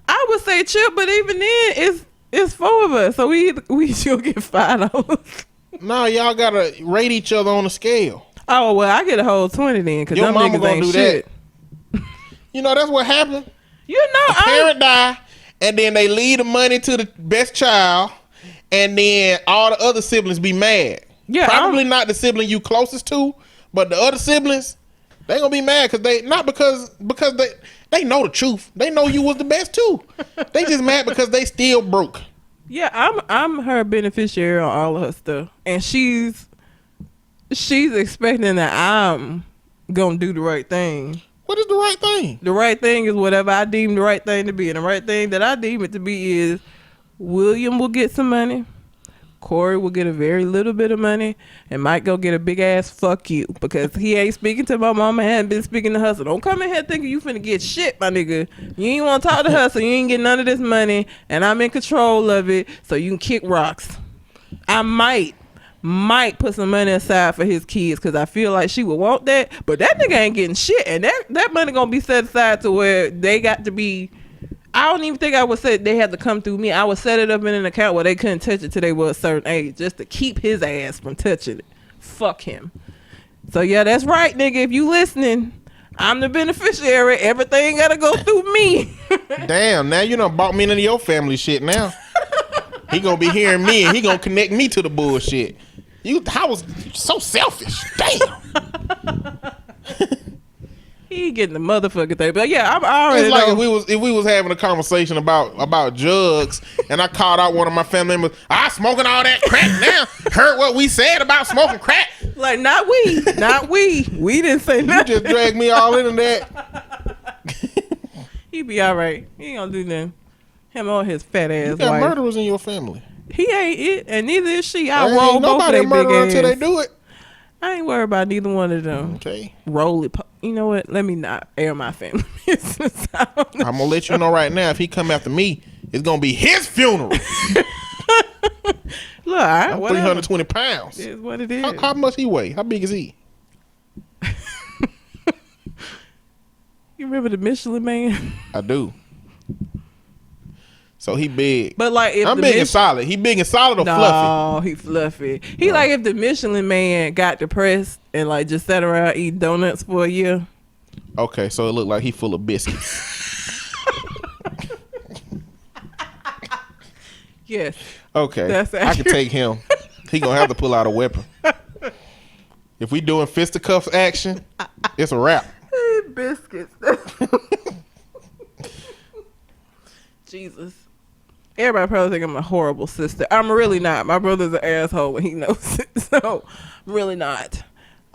I would say children, but even then, it's 4 of us, so we still get $5. No, y'all gotta rate each other on a scale. Oh well, I get a whole 20 then, because Your them mama niggas gonna ain't do shit. that. You know that's what happened. You know, A parent die, and then they leave the money to the best child, and then all the other siblings be mad. Yeah, Probably not the sibling you closest to, but the other siblings, they gonna be mad because they know the truth. They know you was the best too. They just mad because they still broke. Yeah, I'm her beneficiary on all of her stuff, and she's expecting that I'm gonna do the right thing. What is the right thing? The right thing is whatever I deem the right thing to be, and the right thing that I deem it to be is William will get some money, Corey will get a very little bit of money, and Mike go get a big ass fuck you, because he ain't speaking to my mama, hadn't been speaking to her. So don't come in here thinking you finna get shit, my nigga. You ain't want to talk to her, so you ain't get none of this money, and I'm in control of it, so you can kick rocks. I might put some money aside for his kids, because I feel like she would want that, but that nigga ain't getting shit, and that money gonna be set aside to where they got to be. I don't even think I would say they had to come through me. I would set it up in an account where they couldn't touch it till they were a certain age, just to keep his ass from touching it. Fuck him. So yeah, that's right, nigga. If you listening, I'm the beneficiary. Everything gotta go through me. Damn, now you done bought me into your family shit now. He gonna be hearing me and he gonna connect me to the bullshit. I was so selfish. Damn. He getting the motherfucking thing, but yeah, I already It's like know. if we was having a conversation about drugs, and I called out one of my family members. I smoking all that crack now. Heard what we said about smoking crack? Like not we. We didn't say You nothing. just dragged me all into that. He be all right. He ain't gonna do nothing. Him or his fat ass You got wife. murderers in your family. He ain't it, and neither is she. I Ain't roll both of nobody they a big murderer ass. until they do it. I ain't worried about neither one of them. Okay. Roll it. You know what? Let me not air my family business out. I'm gonna let you know right now. If he come after me, it's gonna be his funeral. Look, I, I'm whatever. 320 pounds. It is what it is. How much he weigh? How big is he? You remember the Michelin Man? I do. So he big. But like, if I'm the big and solid. He big and solid or fluffy? No, he fluffy. He like if the Michelin Man got depressed and like just sat around eating donuts for a year. Okay, so it looked like he full of biscuits. Yes. Okay, That's I can accurate. take him. He gonna have to pull out a weapon. If we doing fisticuffs action, it's a wrap. Biscuits. Jesus. Everybody probably think I'm a horrible sister. I'm really not. My brother's an asshole and he knows it. So, I'm really not.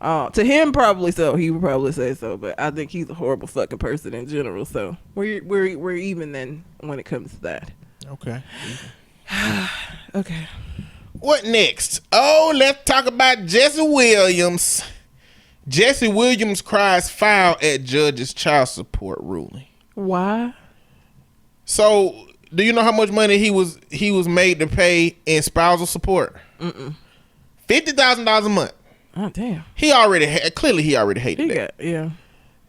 To him, probably so. He would probably say so. But I think he's a horrible fucking person in general. So, we're even then when it comes to that. Okay. Okay. What next? Oh, let's talk about Jesse Williams. Jesse Williams cries foul at judge's child support ruling. Why? So, do you know how much money he was made to pay in spousal support? $50,000 a month. Oh, damn. He already hated He that. got, yeah.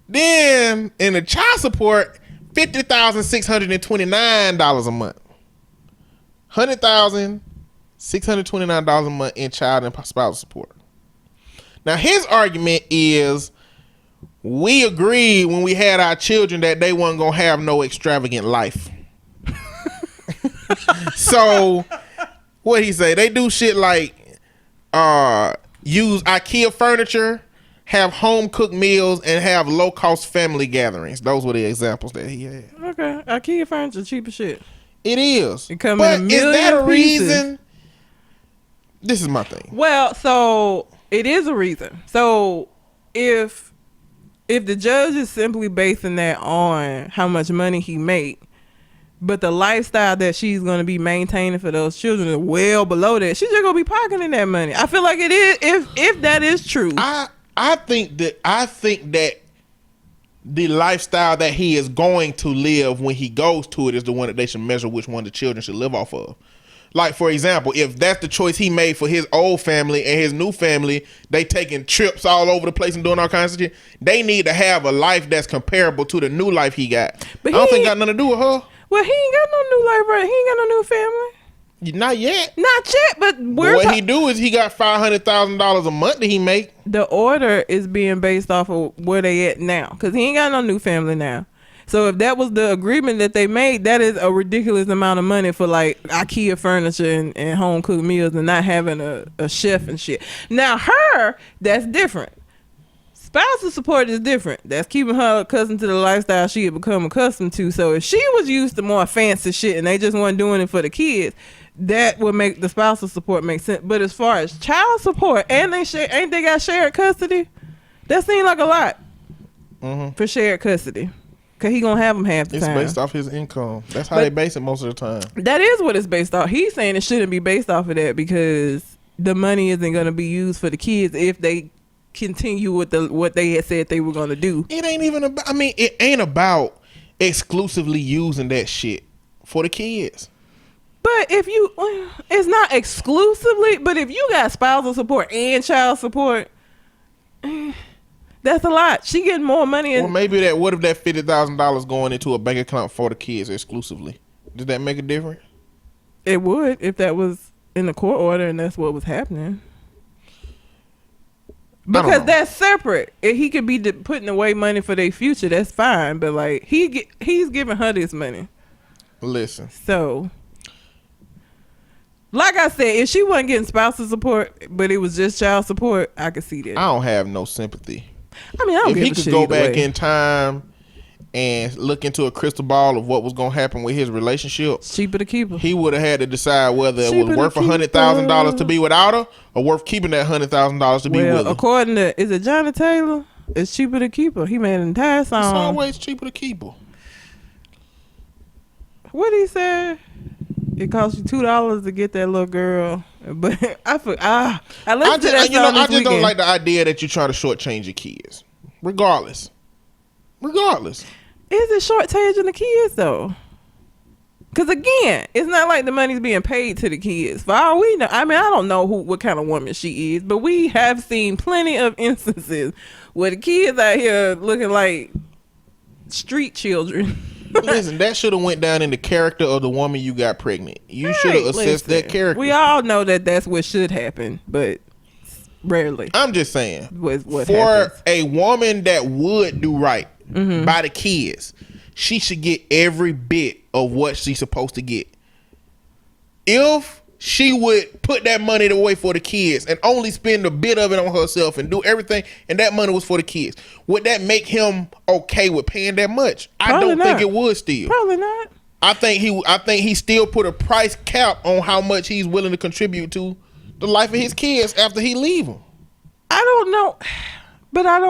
Then in the child support, $50,629 a month. $100,629 a month in child and spousal support. Now his argument is, we agreed when we had our children that they weren't gonna have no extravagant life. So what he say? They do shit like use IKEA furniture, have home cooked meals, and have low cost family gatherings. Those were the examples that he had. Okay. IKEA furniture cheap as shit. It is. It come but in a is that a million pieces. reason? This is my thing. Well, so it is a reason. So if the judge is simply basing that on how much money he made, But the lifestyle that she's going to be maintaining for those children is well below that. She's just going to be pocketing that money. I feel like it is, if that is true. I think that the lifestyle that he is going to live when he goes to it is the one that they should measure which one the children should live off of. Like, for example, if that's the choice he made for his old family and his new family, they taking trips all over the place and doing all kinds of shit, they need to have a life that's comparable to the new life he got. But I don't think it got nothing to do with her. Well, he ain't got no new life, right? He ain't got no new family. Not yet. Not yet, but what he do is he got $500,000 a month that he make. The order is being based off of where they at now, because he ain't got no new family now. So if that was the agreement that they made, that is a ridiculous amount of money for like IKEA furniture and home cooked meals and not having a chef and shit. Now that's different. Spousal support is different. That's keeping her accustomed to the lifestyle she had become accustomed to. So if she was used to more fancy shit and they just weren't doing it for the kids, that would make the spousal support make sense. But as far as child support, and ain't they got shared custody? That seems like a lot for shared custody. Cause he gonna have them half the time. It's based off his income. That's how they base it most of the time. That is what it's based off. He's saying it shouldn't be based off of that because the money isn't gonna be used for the kids if they continue with what they had said they were gonna do. It ain't even about. I mean, it ain't about exclusively using that shit for the kids. But it's not exclusively. But if you got spousal support and child support. That's a lot. She getting more money. Well, maybe that. What if that $50,000 going into a bank account for the kids exclusively? Did that make a difference? It would if that was in the court order and that's what was happening. Because that's separate. If he could be putting away money for their future, that's fine. But like he's giving her this money. Listen. So, like I said, if she wasn't getting spousal support, but it was just child support, I could see that. I don't have no sympathy. I mean, I don't if give he a could shit go either back way. in time and look into a crystal ball of what was gonna happen with his relationship, It's cheaper to keep her. he would have had to decide whether it Cheaper was to worth keep $100,000 her. to be without her, or worth keeping that $100,000 to be with her. According to is it Johnny Taylor? It's cheaper to keep her. He made an entire It's song. always cheaper to keep her. What he said? It cost you $2 to get that little girl, but I listened to that song I this just don't weekend. like the idea that you try to shortchange your kids, regardless. Is it shortchanging the kids though? Because again, it's not like the money's being paid to the kids. For all we know, I mean, I don't know what kind of woman she is, but we have seen plenty of instances where the kids out here looking like street children. Listen, that should have went down in the character of the woman you got pregnant. You should have assessed that character. We all know that that's what should happen, but rarely. I'm just saying, What for happens. a woman that would do right by the kids, she should get every bit of what she's supposed to get. If she would put that money away for the kids and only spend a bit of it on herself and do everything, and that money was for the kids, would that make him okay with paying that much? I don't think it would still. Probably not. I think he still put a price cap on how much he's willing to contribute to the life of his kids after he leave them. I don't know, but I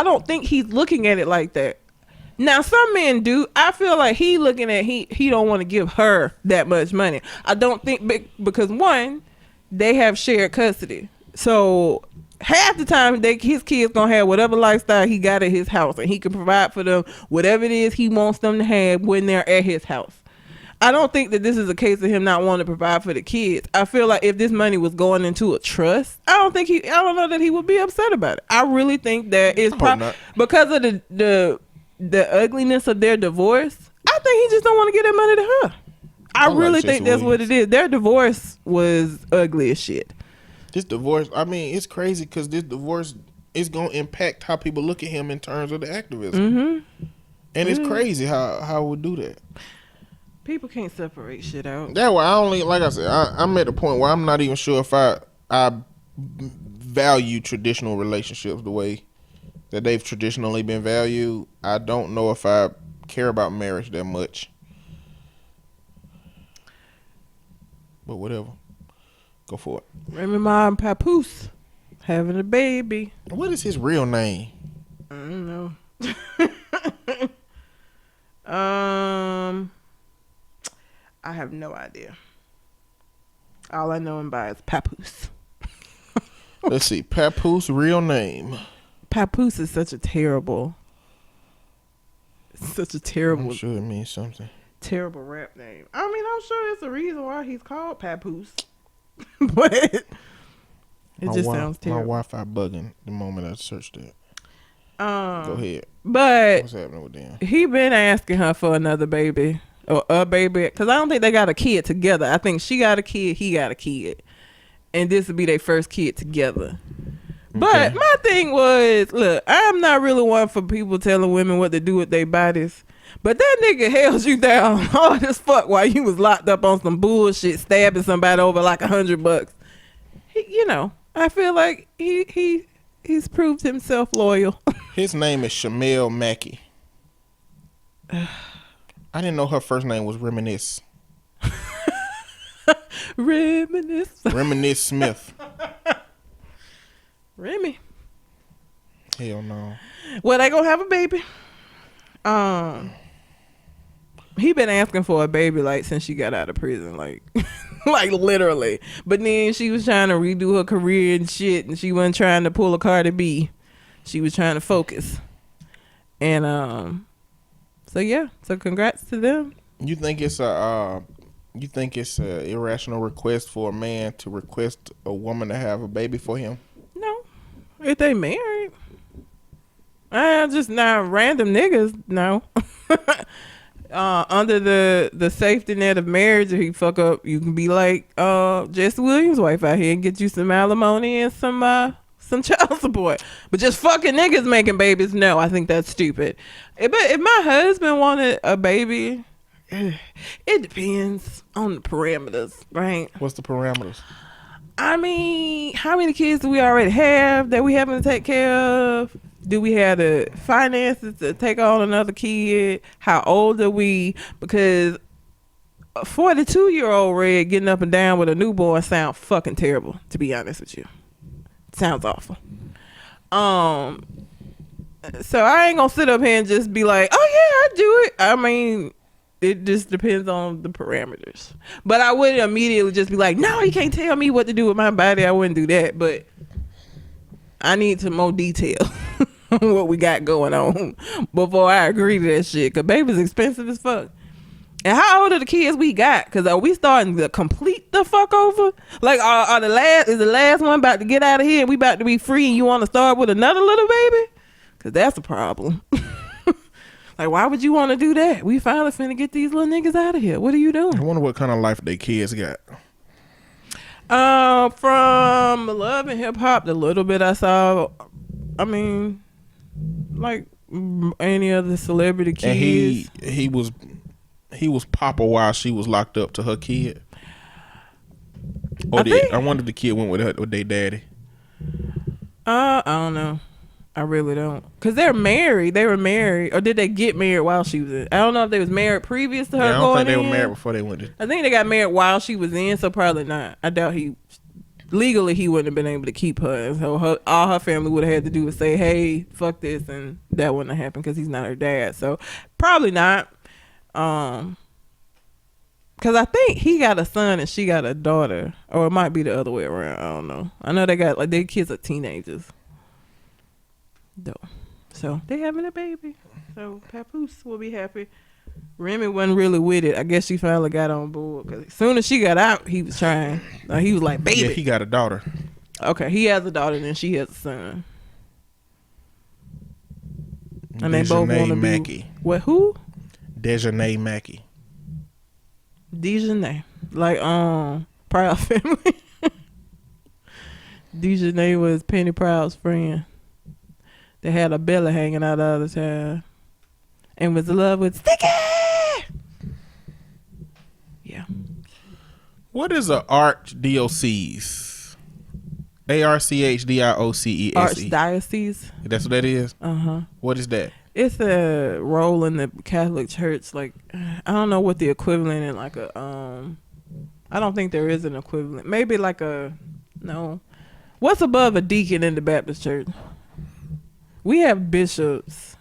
don't think he's looking at it like that. Now some men do. I feel like he looking at he don't want to give her that much money. I don't think because one, they have shared custody, so half the time his kids gonna have whatever lifestyle he got at his house, and he can provide for them whatever it is he wants them to have when they're at his house. I don't think that this is a case of him not wanting to provide for the kids. I feel like if this money was going into a trust, I don't know that he would be upset about it. I really think that it's because of the ugliness of their divorce. I think he just don't want to give that money to her. I really think that's what it is. Their divorce was ugly as shit. This divorce, I mean, it's crazy because this divorce is going to impact how people look at him in terms of the activism. And it's crazy how we do that. People can't separate shit out. That's why like I said, I'm at the point where I'm not even sure if I value traditional relationships the way that they've traditionally been valued. I don't know if I care about marriage that much. But whatever. Go for it. Remy Ma and Papoose having a baby. What is his real name? I don't know. no idea. All I know him by is Papoose. Let's see. Papoose real name. Papoose is such a terrible I'm sure it means something. terrible rap name. I mean, I'm sure there's a reason why he's called Papoose. But it just sounds terrible. My Wi-Fi bugging the moment I searched it. Go ahead. But what's happening with them? He been asking her for another baby or a baby, because I don't think they got a kid together. I think she got a kid, he got a kid, and this would be their first kid together. But my thing was, look, I'm not really one for people telling women what to do with their bodies. But that nigga held you down hard as fuck while you was locked up on some bullshit, stabbing somebody over like $100. I feel like he's proved himself loyal. His name is Shamel Mackey. I didn't know her first name was Reminisce. Reminisce Smith. Remy. Hell no. Well, they gonna have a baby. He been asking for a baby like since she got out of prison, like like literally. But then she was trying to redo her career and shit, and she wasn't trying to pull a Cardi B. She was trying to focus. And so congrats to them. You think it's a irrational request for a man to request a woman to have a baby for him? No. If they married. Just not random niggas, no. Under the safety net of marriage, if he fuck up, you can be like Jesse Williams' wife out here and get you some alimony and some child support. But just fucking niggas making babies, no, I think that's stupid. But if my husband wanted a baby, it depends on the parameters, right? What's the parameters? I mean, how many kids do we already have that we having to take care of? Do we have the finances to take on another kid? How old are we? Because a 42-year-old Red getting up and down with a newborn sound fucking terrible, to be honest with you. Sounds awful. So I ain't gonna sit up here and just be like, oh yeah, I do it. I mean, it just depends on the parameters. But I wouldn't immediately just be like, no, he can't tell me what to do with my body. I wouldn't do that. But I need some more detail on what we got going on before I agree to that shit. Cause baby's expensive as fuck. And how old are the kids we got? Cause are we starting to complete the fuck over? Like, is the last one about to get out of here and we about to be free and you want to start with another little baby? Cause that's a problem. Like, why would you want to do that? We finally finna get these little niggas out of here. What are you doing? I wonder what kind of life they kids got. From Love and Hip Hop, the little bit I saw, I mean, like any other celebrity kids. And he was Papa while she was locked up to her kid. I wonder if the kid went with their daddy. I don't know. I really don't. Cause they're married. They were married, or did they get married while she was in? I don't know if they was married previous to her going in. I don't think they were married before they went in. I think they got married while she was in, so probably not. I doubt legally he wouldn't have been able to keep her. And so all her family would have had to do was say, hey, fuck this, and that wouldn't have happened because he's not her dad. So probably not. Cause I think he got a son and she got a daughter, or it might be the other way around. I don't know. I know they got like their kids are teenagers. Though, so they having a baby. So Papoose will be happy. Remy wasn't really with it. I guess she finally got on board because as soon as she got out, he was trying. He was like, "Baby." Yeah, he got a daughter. Okay, he has a daughter, and she has a son. And they both want to be. What? Who? Dejanay Mackey. Dejanay, like Proud Family. Dejanay was Penny Proud's friend. They had a belly hanging out all the time. And was in love with Sticky! Yeah. What is a archdiocese? ARCHDIOCESE. Archdiocese. That's what that is? Uh-huh. What is that? It's a role in the Catholic Church. Like, I don't know what the equivalent in like a, I don't think there is an equivalent. Maybe like no. What's above a deacon in the Baptist Church? We have bishops.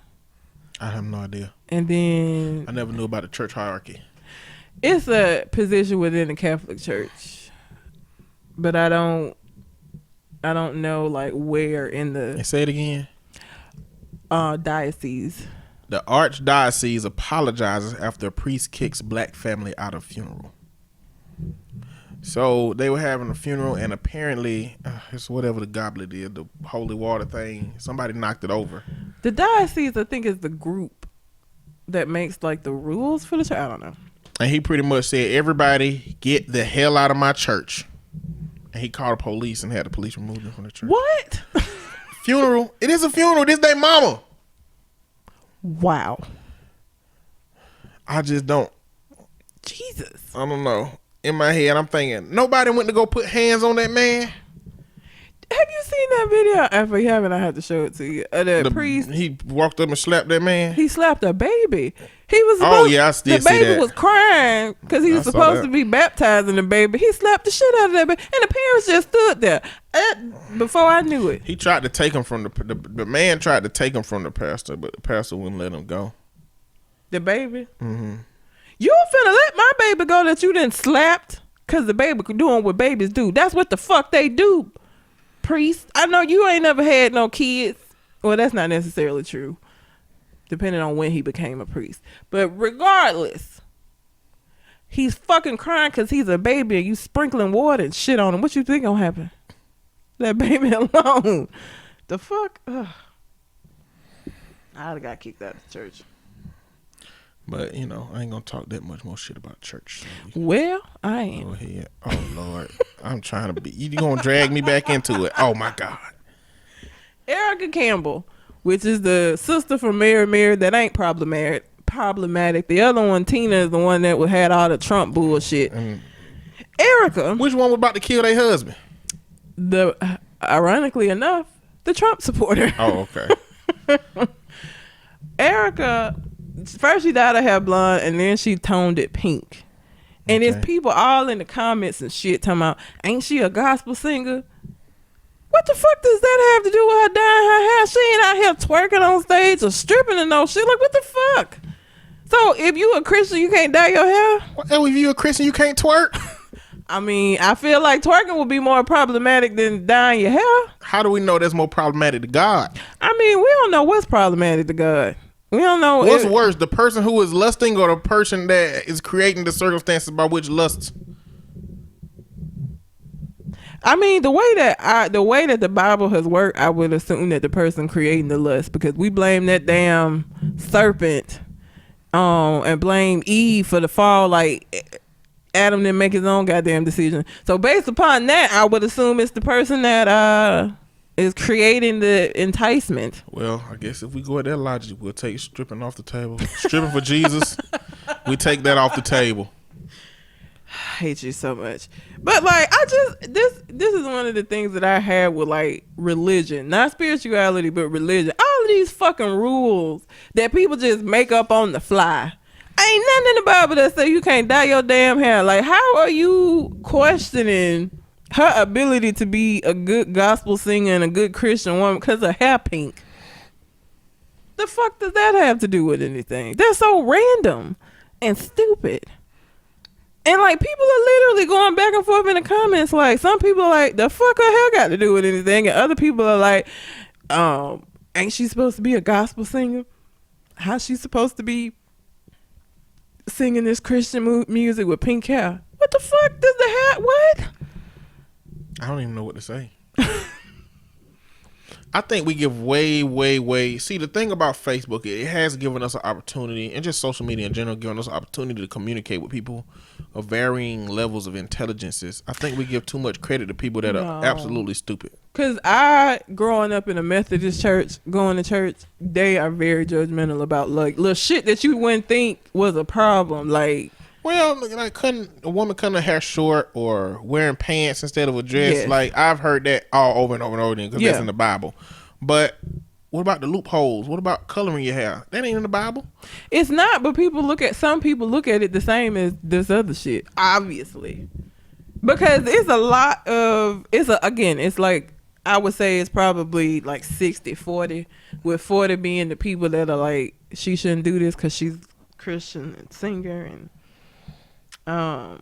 I have no idea. And then I never knew about the church hierarchy. It's a position within the Catholic Church, but I don't know like where in the And say it again. Diocese. The archdiocese apologizes after a priest kicks black family out of funeral. So they were having a funeral, and apparently, it's whatever the goblet is, the holy water thing. Somebody knocked it over. The diocese, I think, is the group that makes like the rules for the church. I don't know. And he pretty much said, "Everybody, get the hell out of my church." And he called the police and had the police remove them from the church. What? Funeral? It is a funeral. This their mama. Wow. I just don't. Jesus. I don't know. In my head, I'm thinking, nobody went to go put hands on that man. Have you seen that video? If you haven't, I have to show it to you. The priest. He walked up and slapped that man. He slapped a baby. He was Oh, yeah, I still the see baby that. was crying because he was I saw supposed that. to be baptizing the baby. He slapped the shit out of that baby, and the parents just stood there. Before I knew it, He tried to take him from the man tried to take him from the pastor, but the pastor wouldn't let him go. the baby. Mm-hmm. You finna let my baby go that you done slapped? Cause the baby doing what babies do. That's what the fuck they do. Priest. I know you ain't never had no kids. Well, that's not necessarily true. Depending on when he became a priest. But regardless, he's fucking crying cause he's a baby and you sprinkling water and shit on him. What you think gonna happen? Let baby alone. The fuck? Ugh. I'd have got kicked out of the church. But you know, I ain't gonna talk that much more shit about church. So Well, I am. go ahead. Oh Lord, I'm trying to be. You gonna drag me back into it? Oh my God. Erica Campbell, which is the sister from Mary that ain't problematic. The other one, Tina, is the one that had all the Trump bullshit. Erica, Which one was about to kill their husband? ironically enough, the Trump supporter. Oh, okay. Erica, first she dyed her hair blonde and then she toned it pink. And Okay. there's people all in the comments and shit talking about, ain't she a gospel singer? What the fuck does that have to do with her dyeing her hair? She ain't out here twerking on stage or stripping and no shit. Like, what the fuck? So if you a Christian, you can't dye your hair? Well, if you a Christian, you can't twerk. I mean, I feel like twerking would be more problematic than dyeing your hair. How do we know that's more problematic to God? I mean, we don't know what's problematic to God. We don't know. What's worse, the person who is lusting or the person that is creating the circumstances by which lusts? I mean, the way that the Bible has worked, I would assume that the person creating the lust, because we blame that damn serpent, and blame Eve for the fall. Like Adam didn't make his own goddamn decision. So based upon that, I would assume it's the person that is creating the enticement. Well, I guess if we go at that logic, we'll take stripping off the table. Stripping for Jesus, we take that off the table. I hate you so much. But like, this is one of the things that I had with like religion, not spirituality, but religion. All of these fucking rules that people just make up on the fly. Ain't nothing in the Bible that say you can't dye your damn hair. Like, how are you questioning her ability to be a good gospel singer and a good Christian woman because her hair pink? The fuck does that have to do with anything? That's so random and stupid. And like, people are literally going back and forth in the comments. Like, some people are like, the fuck her hair got to do with anything? And other people are like, ain't she supposed to be a gospel singer? How's she supposed to be singing this Christian music with pink hair? What the fuck does the hair, what? I don't even know what to say. I think we give way. See, the thing about Facebook, it has given us an opportunity, and just social media in general, given us an opportunity to communicate with people of varying levels of intelligences. I think we give too much credit to people that are absolutely stupid. Because growing up in a Methodist church, going to church, they are very judgmental about like little shit that you wouldn't think was a problem. Like, well, like a woman cutting her hair short or wearing pants instead of a dress. Yes. Like, I've heard that all over and over and over again because Yeah. that's in the Bible. But what about the loopholes? What about coloring your hair? That ain't in the Bible. it's not, but some people look at it the same as this other shit, obviously. Because it's a lot of, it's like, I would say it's probably like 60-40, with 40 being the people that are like, she shouldn't do this because she's Christian and singer, and I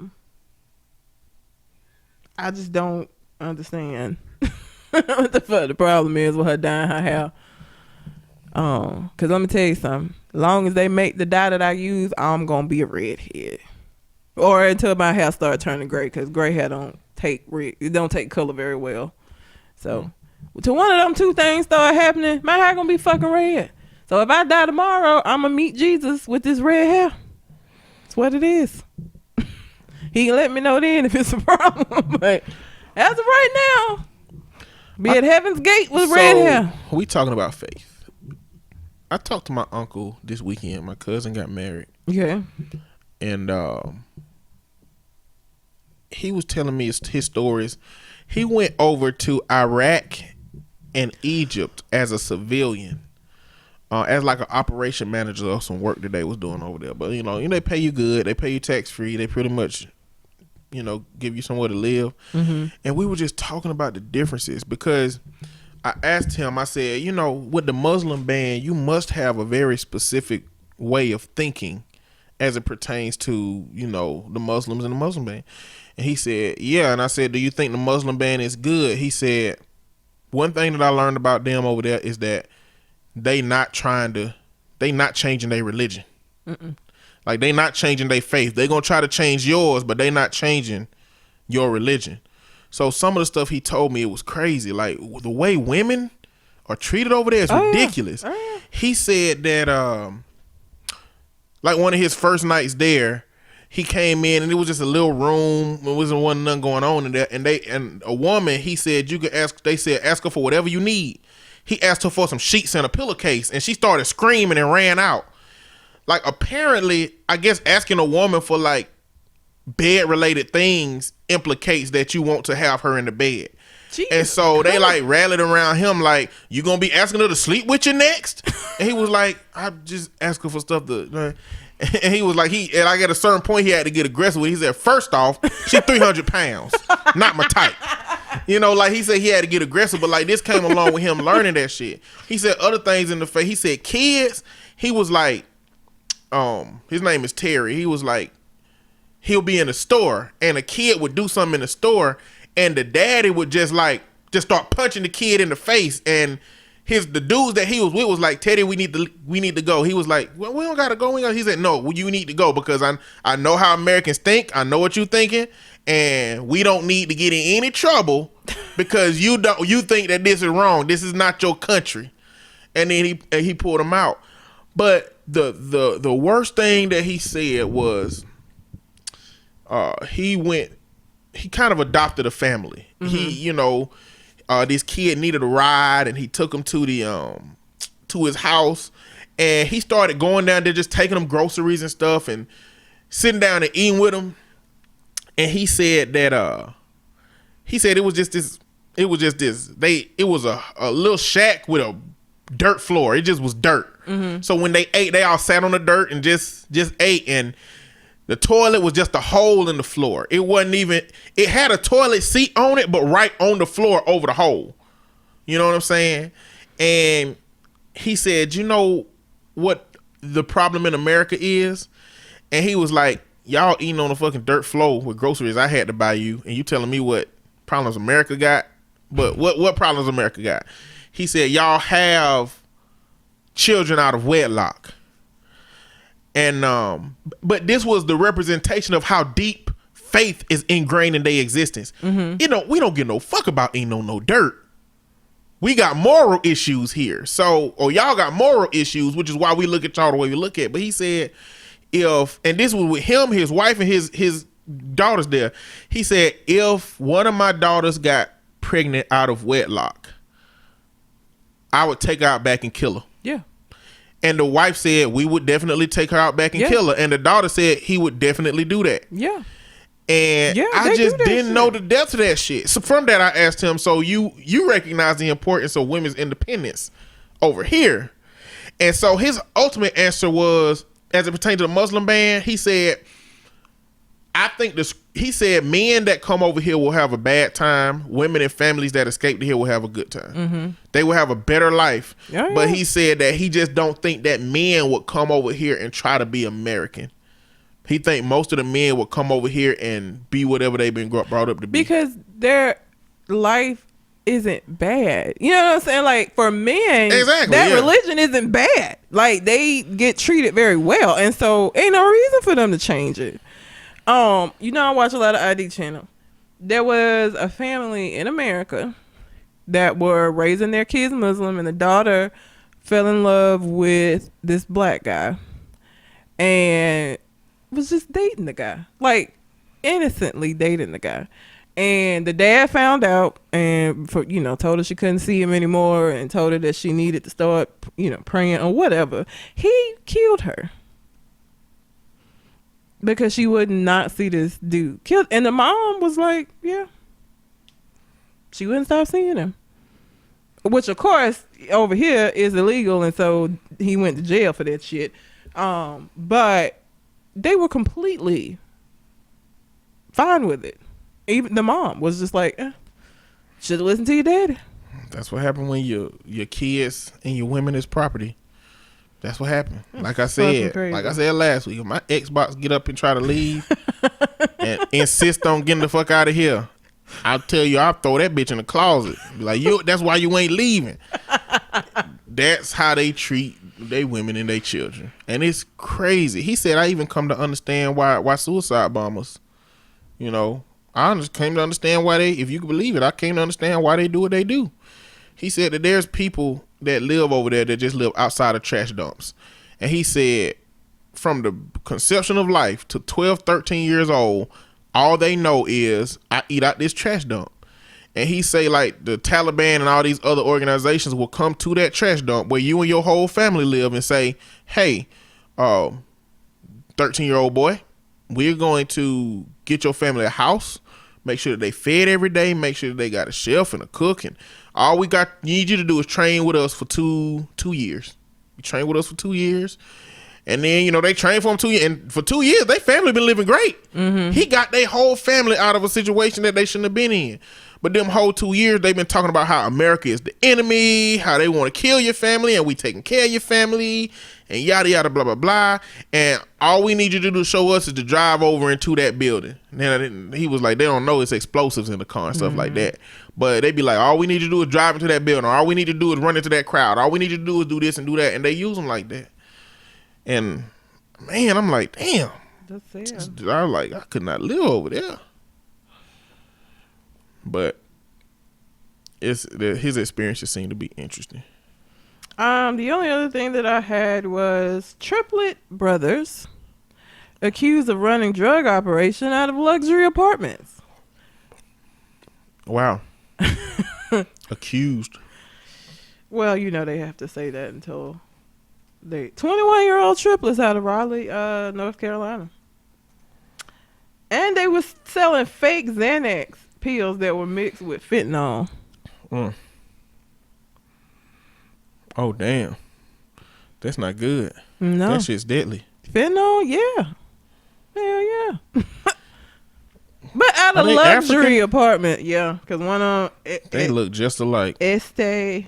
just don't understand what the fuck the problem is with her dyeing her hair. Cause let me tell you something. As long as they make the dye that I use, I'm gonna be a redhead, or until my hair start turning gray. Cause gray hair don't take color very well. So, till one of them two things start happening, my hair gonna be fucking red. So if I die tomorrow, I'm gonna meet Jesus with this red hair. That's what it is. He can let me know then if it's a problem. But as of right now, be at Heaven's Gate with red hair. We talking about faith. I talked to my uncle this weekend. My cousin got married. Yeah. And he was telling me his stories. He went over to Iraq and Egypt as a civilian, as like an operation manager of some work that they was doing over there. But they pay you good. They pay you tax free. They pretty much, give you somewhere to live. Mm-hmm. And we were just talking about the differences because I asked him, I said, with the Muslim ban, you must have a very specific way of thinking as it pertains to, the Muslims and the Muslim ban. And he said, yeah. And I said, do you think the Muslim ban is good? He said, one thing that I learned about them over there is that they not changing their religion. Mm-mm. Like they not changing their faith. They gonna try to change yours, but they not changing your religion. So some of the stuff he told me, it was crazy. Like the way women are treated over there is ridiculous. Yeah. Oh, yeah. He said that like one of his first nights there, he came in and it was just a little room. There wasn't nothing going on in there. And a woman, he said, ask her for whatever you need. He asked her for some sheets and a pillowcase, and she started screaming and ran out. Like apparently, I guess asking a woman for like bed related things implicates that you want to have her in the bed. Jesus. And so they like rallied around him like, you gonna be asking her to sleep with you next? And he was like, I'm just asking for stuff to. And he was like, and like at a certain point he had to get aggressive with. He said, first off, she 300 pounds, not my type. Like he said he had to get aggressive, but like this came along with him learning that shit. He said other things in the face. He said kids, he was like, his name is Terry. He was like, he'll be in the store and a kid would do something in the store and the daddy would just start punching the kid in the face, and the dudes that he was with was like, Teddy, we need to go. He was like, well, we don't gotta go. He said, no, you need to go because I know how Americans think. I know what you're thinking, and we don't need to get in any trouble because you think that this is wrong. This is not your country. And then he pulled him out. But the worst thing that he said was he kind of adopted a family. Mm-hmm. This kid needed a ride and he took him to to his house, and he started going down there just taking them groceries and stuff and sitting down and eating with him. And he said that it was a little shack with a dirt floor. It just was dirt. Mm-hmm. So when they ate, they all sat on the dirt and just ate, and the toilet was just a hole in the floor. It wasn't even, it had a toilet seat on it, but right on the floor over the hole. You know what I'm saying? And he said, you know what the problem in America is? And he was like, y'all eating on the fucking dirt floor with groceries I had to buy you, and you telling me what problems America got? But what problems America got? He said, y'all have children out of wedlock. And but this was the representation of how deep faith is ingrained in their existence. Mm-hmm. We don't give no fuck about eating on no dirt. We got moral issues here. Y'all got moral issues, which is why we look at y'all the way we look at. But he said, and this was with him, his wife, and his daughters there. He said, if one of my daughters got pregnant out of wedlock, I would take her out back and kill her. Yeah. And the wife said, we would definitely take her out back and kill her. And the daughter said he would definitely do that. Yeah. And I just didn't know the depth of that shit. So from that, I asked him, so you recognize the importance of women's independence over here? And so his ultimate answer was, as it pertains to the Muslim ban, he said, he said men that come over here will have a bad time. Women and families that escape to here will have a good time. Mm-hmm. They will have a better life. Yeah. But he said that he just don't think that men would come over here and try to be American. He think most of the men will come over here and be whatever they've been brought up to be. Because their life isn't bad. You know what I'm saying? Like, for men, that religion isn't bad. Like, they get treated very well. And so, ain't no reason for them to change it. You know, I watch a lot of ID channel. There was a family in America that were raising their kids Muslim, and the daughter fell in love with this black guy and was just dating the guy, like innocently dating the guy. And the dad found out and told her she couldn't see him anymore and told her that she needed to start praying or whatever. He killed her because she would not see this dude killed. And the mom was like, yeah, she wouldn't stop seeing him, which of course over here is illegal, and so he went to jail for that shit. But they were completely fine with it. Even the mom was just like, should have listened to your daddy. That's what happened when your kids and your women is property. That's what happened. Like I said last week, if my Xbox get up and try to leave and insist on getting the fuck out of here, I'll tell you, I'll throw that bitch in the closet. Be like, that's why you ain't leaving. That's how they treat they women and they children. And it's crazy. He said, I even come to understand why suicide bombers, I just came to understand why if you can believe it, I came to understand why they do what they do. He said that there's people that live over there that just live outside of trash dumps. And he said from the conception of life to 12, 13 years old, all they know is I eat out this trash dump. And he say like the Taliban and all these other organizations will come to that trash dump where you and your whole family live and say, hey, 13-year-old boy, we're going to get your family a house, make sure that they fed every day, make sure that they got a chef and a cook, and all we need you to do is train with us for two years. You train with us for 2 years. And then, they trained for him 2 years. And for 2 years, their family been living great. Mm-hmm. He got their whole family out of a situation that they shouldn't have been in. But them whole 2 years, they've been talking about how America is the enemy, how they want to kill your family, and we taking care of your family, and yada, yada, blah, blah, blah. And all we need you to do to show us is to drive over into that building. And then he was like, they don't know it's explosives in the car and stuff like that. But they be like, all we need to do is drive into that building. Or all we need to do is run into that crowd. All we need to do is do this and do that. And they use them like that. And man, I'm like, damn. That's sad. I was like, I could not live over there. But his experiences seem to be interesting. The only other thing that I had was triplet brothers accused of running drug operation out of luxury apartments. Wow. Accused. Well, they have to say that until they 21-year-old triplets out of Raleigh, North Carolina. And they was selling fake Xanax pills that were mixed with fentanyl. Oh, damn. That's not good. No. That shit's deadly. Fentanyl, yeah. Hell yeah. But out of luxury apartment, yeah. Because one of them... They look just alike. Atsu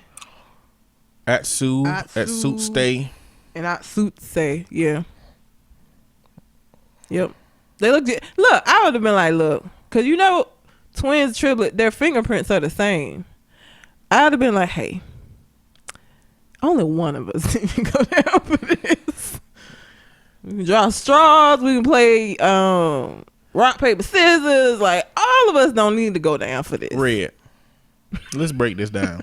Stay. And Atsu Stay, yeah. Yep. They look... Look, I would have been like, look. Because twins, triplet, their fingerprints are the same. I would have been like, hey, only one of us need to go down for this. We can draw straws. We can play rock, paper, scissors. Like, all of us don't need to go down for this. Red. Let's break this down.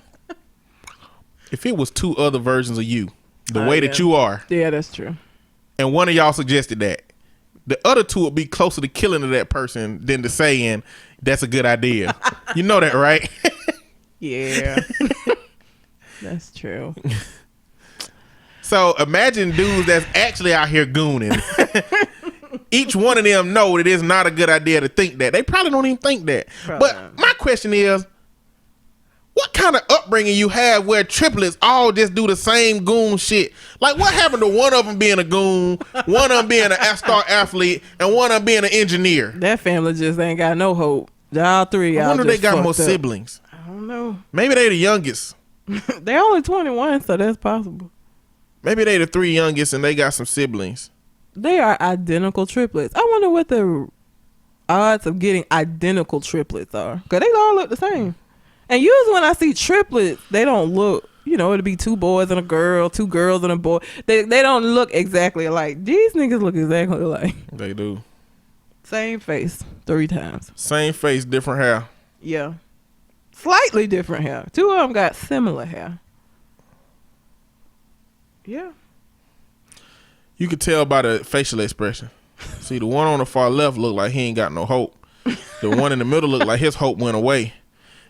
If it was two other versions of you, the way that you are. Yeah, that's true. And one of y'all suggested that, the other two would be closer to killing of that person than to saying that's a good idea. You know that, right? Yeah. That's true. So imagine dudes that's actually out here gooning. Each one of them know that it's not a good idea to think that. They probably don't even think that. But my question is, what kind of upbringing you have where triplets all just do the same goon shit? Like, what happened to one of them being a goon, one of them being an star athlete, and one of them being an engineer? That family just ain't got no hope. All three. I wonder if they got more siblings. I don't know. Maybe they the youngest. They're only 21, so that's possible. Maybe they the three youngest and they got some siblings. They are identical triplets. I wonder what the odds of getting identical triplets are. Because they all look the same. And usually when I see triplets, they don't look, it'll be 2 boys and a girl, 2 girls and a boy. They don't look exactly alike. These niggas look exactly alike. They do. Same face 3 times. Same face, different hair. Yeah. Slightly different hair. 2 of them got similar hair. Yeah. You could tell by the facial expression. See, the one on the far left looked like he ain't got no hope. The one in the middle looked like his hope went away.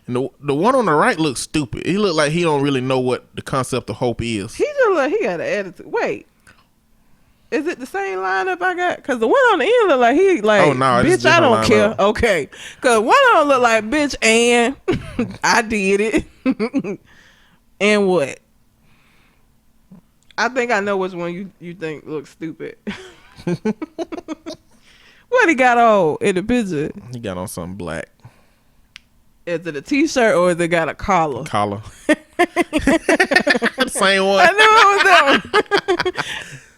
And the one on the right looks stupid. He looked like he don't really know what the concept of hope is. He just like he got an attitude. Wait, is it the same lineup I got? Cause the one on the end look like he like, oh no, bitch, I don't care. Lineup. Okay, cause one of them look like, bitch, and I did it. And what? I think I know which one you think looks stupid. What he got on in the picture? He got on something black. Is it a t-shirt or is it got a collar? Collar. Same one. I knew it was that one.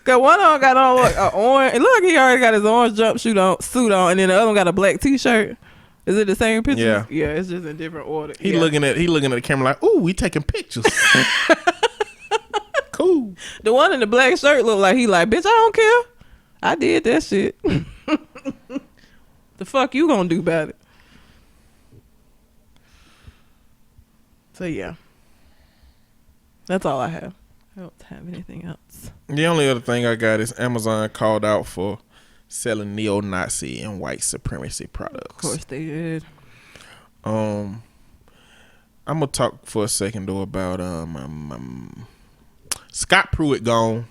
Cause one of them got on an orange. It look like he already got his orange suit on, and then the other one got a black t-shirt. Is it the same picture? Yeah. Yeah, it's just in different order. He looking at the camera like, ooh, we taking pictures. Cool. The one in the black shirt look like he like, bitch, I don't care. I did that shit. The fuck you gonna do about it? So yeah, that's all I have. I don't have anything else. The only other thing I got is Amazon called out for selling neo-Nazi and white supremacy products. Of course they did. I'm gonna talk for a second though about Scott Pruitt gone.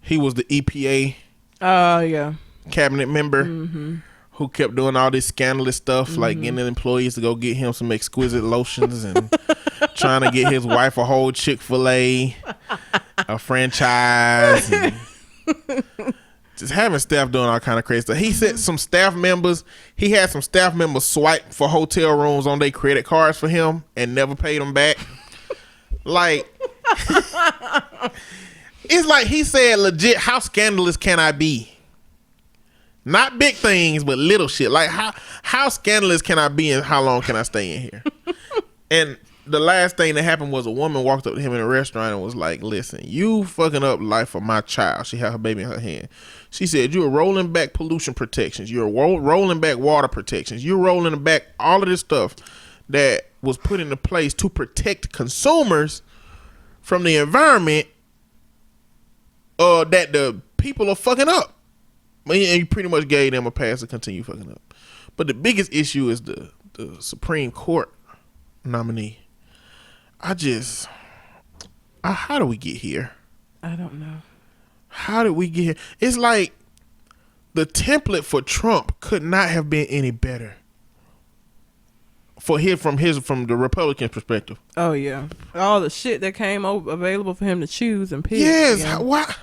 He was the EPA Yeah. cabinet member who kept doing all this scandalous stuff, like getting the employees to go get him some exquisite lotions and trying to get his wife a whole Chick-fil-A, a franchise, and just having staff doing all kind of crazy stuff. He said he had some staff members swipe for hotel rooms on their credit cards for him and never paid them back. Like, it's like he said legit, how scandalous can I be? Not big things, but little shit. Like, how scandalous can I be and how long can I stay in here? And the last thing that happened was a woman walked up to him in a restaurant and was like, listen, you fucking up life of my child. She had her baby in her hand. She said, you're rolling back pollution protections. You're rolling back water protections. You're rolling back all of this stuff that was put into place to protect consumers from the environment that the people are fucking up. And you pretty much gave them a pass to continue fucking up. But the biggest issue is the Supreme Court nominee. How do we get here? I don't know. How did we get here? It's like the template for Trump could not have been any better. From the Republican perspective. Oh yeah, all the shit that came available for him to choose and pick. Yes, yeah. Why?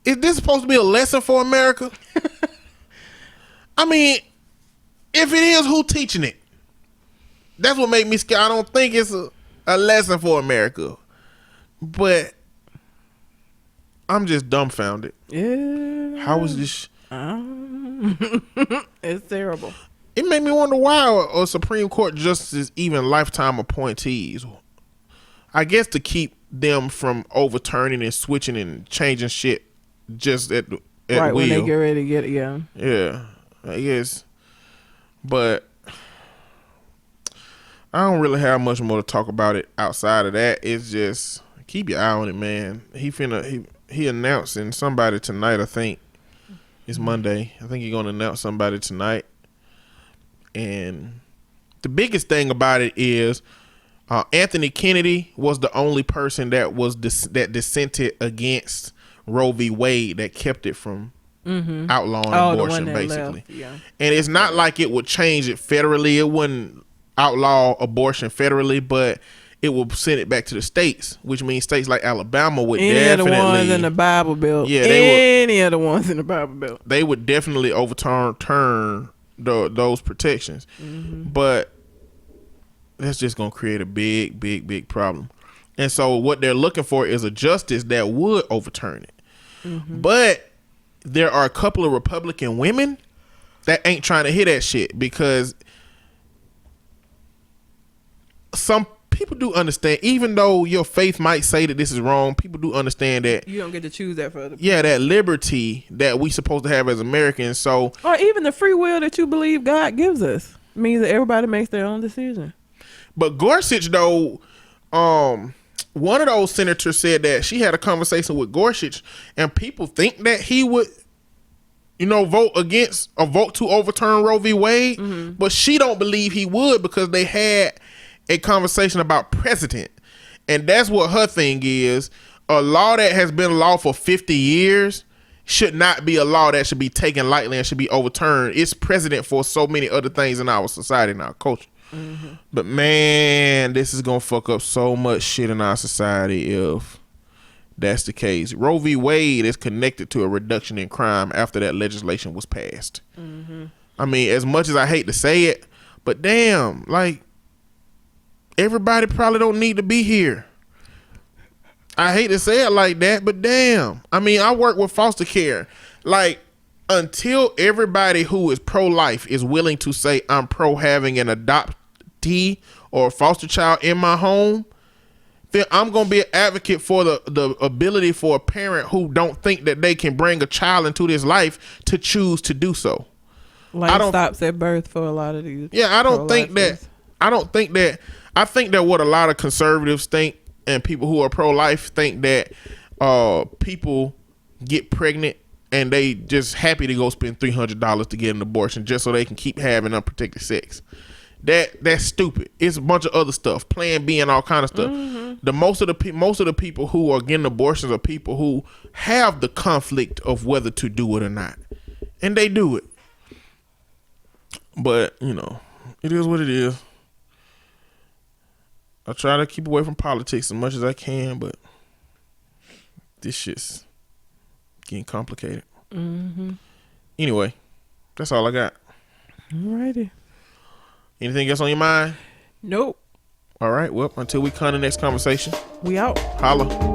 Is this supposed to be a lesson for America? I mean, if it is, who teaching it? That's what made me scared. I don't think it's a lesson for America, but I'm just dumbfounded. Yeah. How is this? It's terrible. It made me wonder why a Supreme Court justice even lifetime appointees. I guess to keep them from overturning and switching and changing shit just at right will. When they get ready to get it. Yeah. Yeah, I guess. But I don't really have much more to talk about it outside of that. It's just keep your eye on it, man. He announcing somebody tonight. I think it's Monday. I think he's gonna announce somebody tonight. And the biggest thing about it is Anthony Kennedy was the only person that that dissented against Roe v. Wade that kept it from outlawing abortion, basically. Yeah. And it's not like it would change it federally. It wouldn't outlaw abortion federally, but it will send it back to the states, which means states like Alabama would definitely. Any of the ones in the Bible Belt. Yeah, any of the ones in the Bible Belt. They would definitely overturn those protections. But that's just going to create a big problem. And so what they're looking for is a justice that would overturn it. But there are a couple of Republican women that ain't trying to hear that shit, because some people do understand, even though your faith might say that this is wrong, people do understand that you don't get to choose that for other people. Yeah, that liberty that we supposed to have as Americans. So, or even the free will that you believe God gives us means that everybody makes their own decision. But Gorsuch, though, one of those senators said that she had a conversation with Gorsuch, and people think that he would, vote to overturn Roe v. Wade, but she don't believe he would, because they had a conversation about precedent, and that's what her thing is. A law that has been law for 50 years should not be a law that should be taken lightly and should be overturned. It's precedent for so many other things in our society and our culture. But man, this is gonna fuck up so much shit in our society if that's the case. Roe v. Wade is connected to a reduction in crime after that legislation was passed. I mean, as much as I hate to say it, but damn, like, everybody probably don't need to be here. I hate to say it like that, but damn. I mean, I work with foster care. Like, until everybody who is pro-life is willing to say, I'm pro having an adoptee or a foster child in my home, then I'm going to be an advocate for the ability for a parent who don't think that they can bring a child into this life to choose to do so. Life stops at birth for a lot of these. Yeah, I think that what a lot of conservatives think and people who are pro-life think, that people get pregnant and they just happy to go spend $300 to get an abortion just so they can keep having unprotected sex. That's stupid. It's a bunch of other stuff, Plan B and all kind of stuff. The most of the people who are getting abortions are people who have the conflict of whether to do it or not, and they do it. But it is what it is. I try to keep away from politics as much as I can, but this shit's getting complicated. Anyway, that's all I got. Alrighty. Anything else on your mind? Nope. All right. Well, until we come to the next conversation, We out. holla.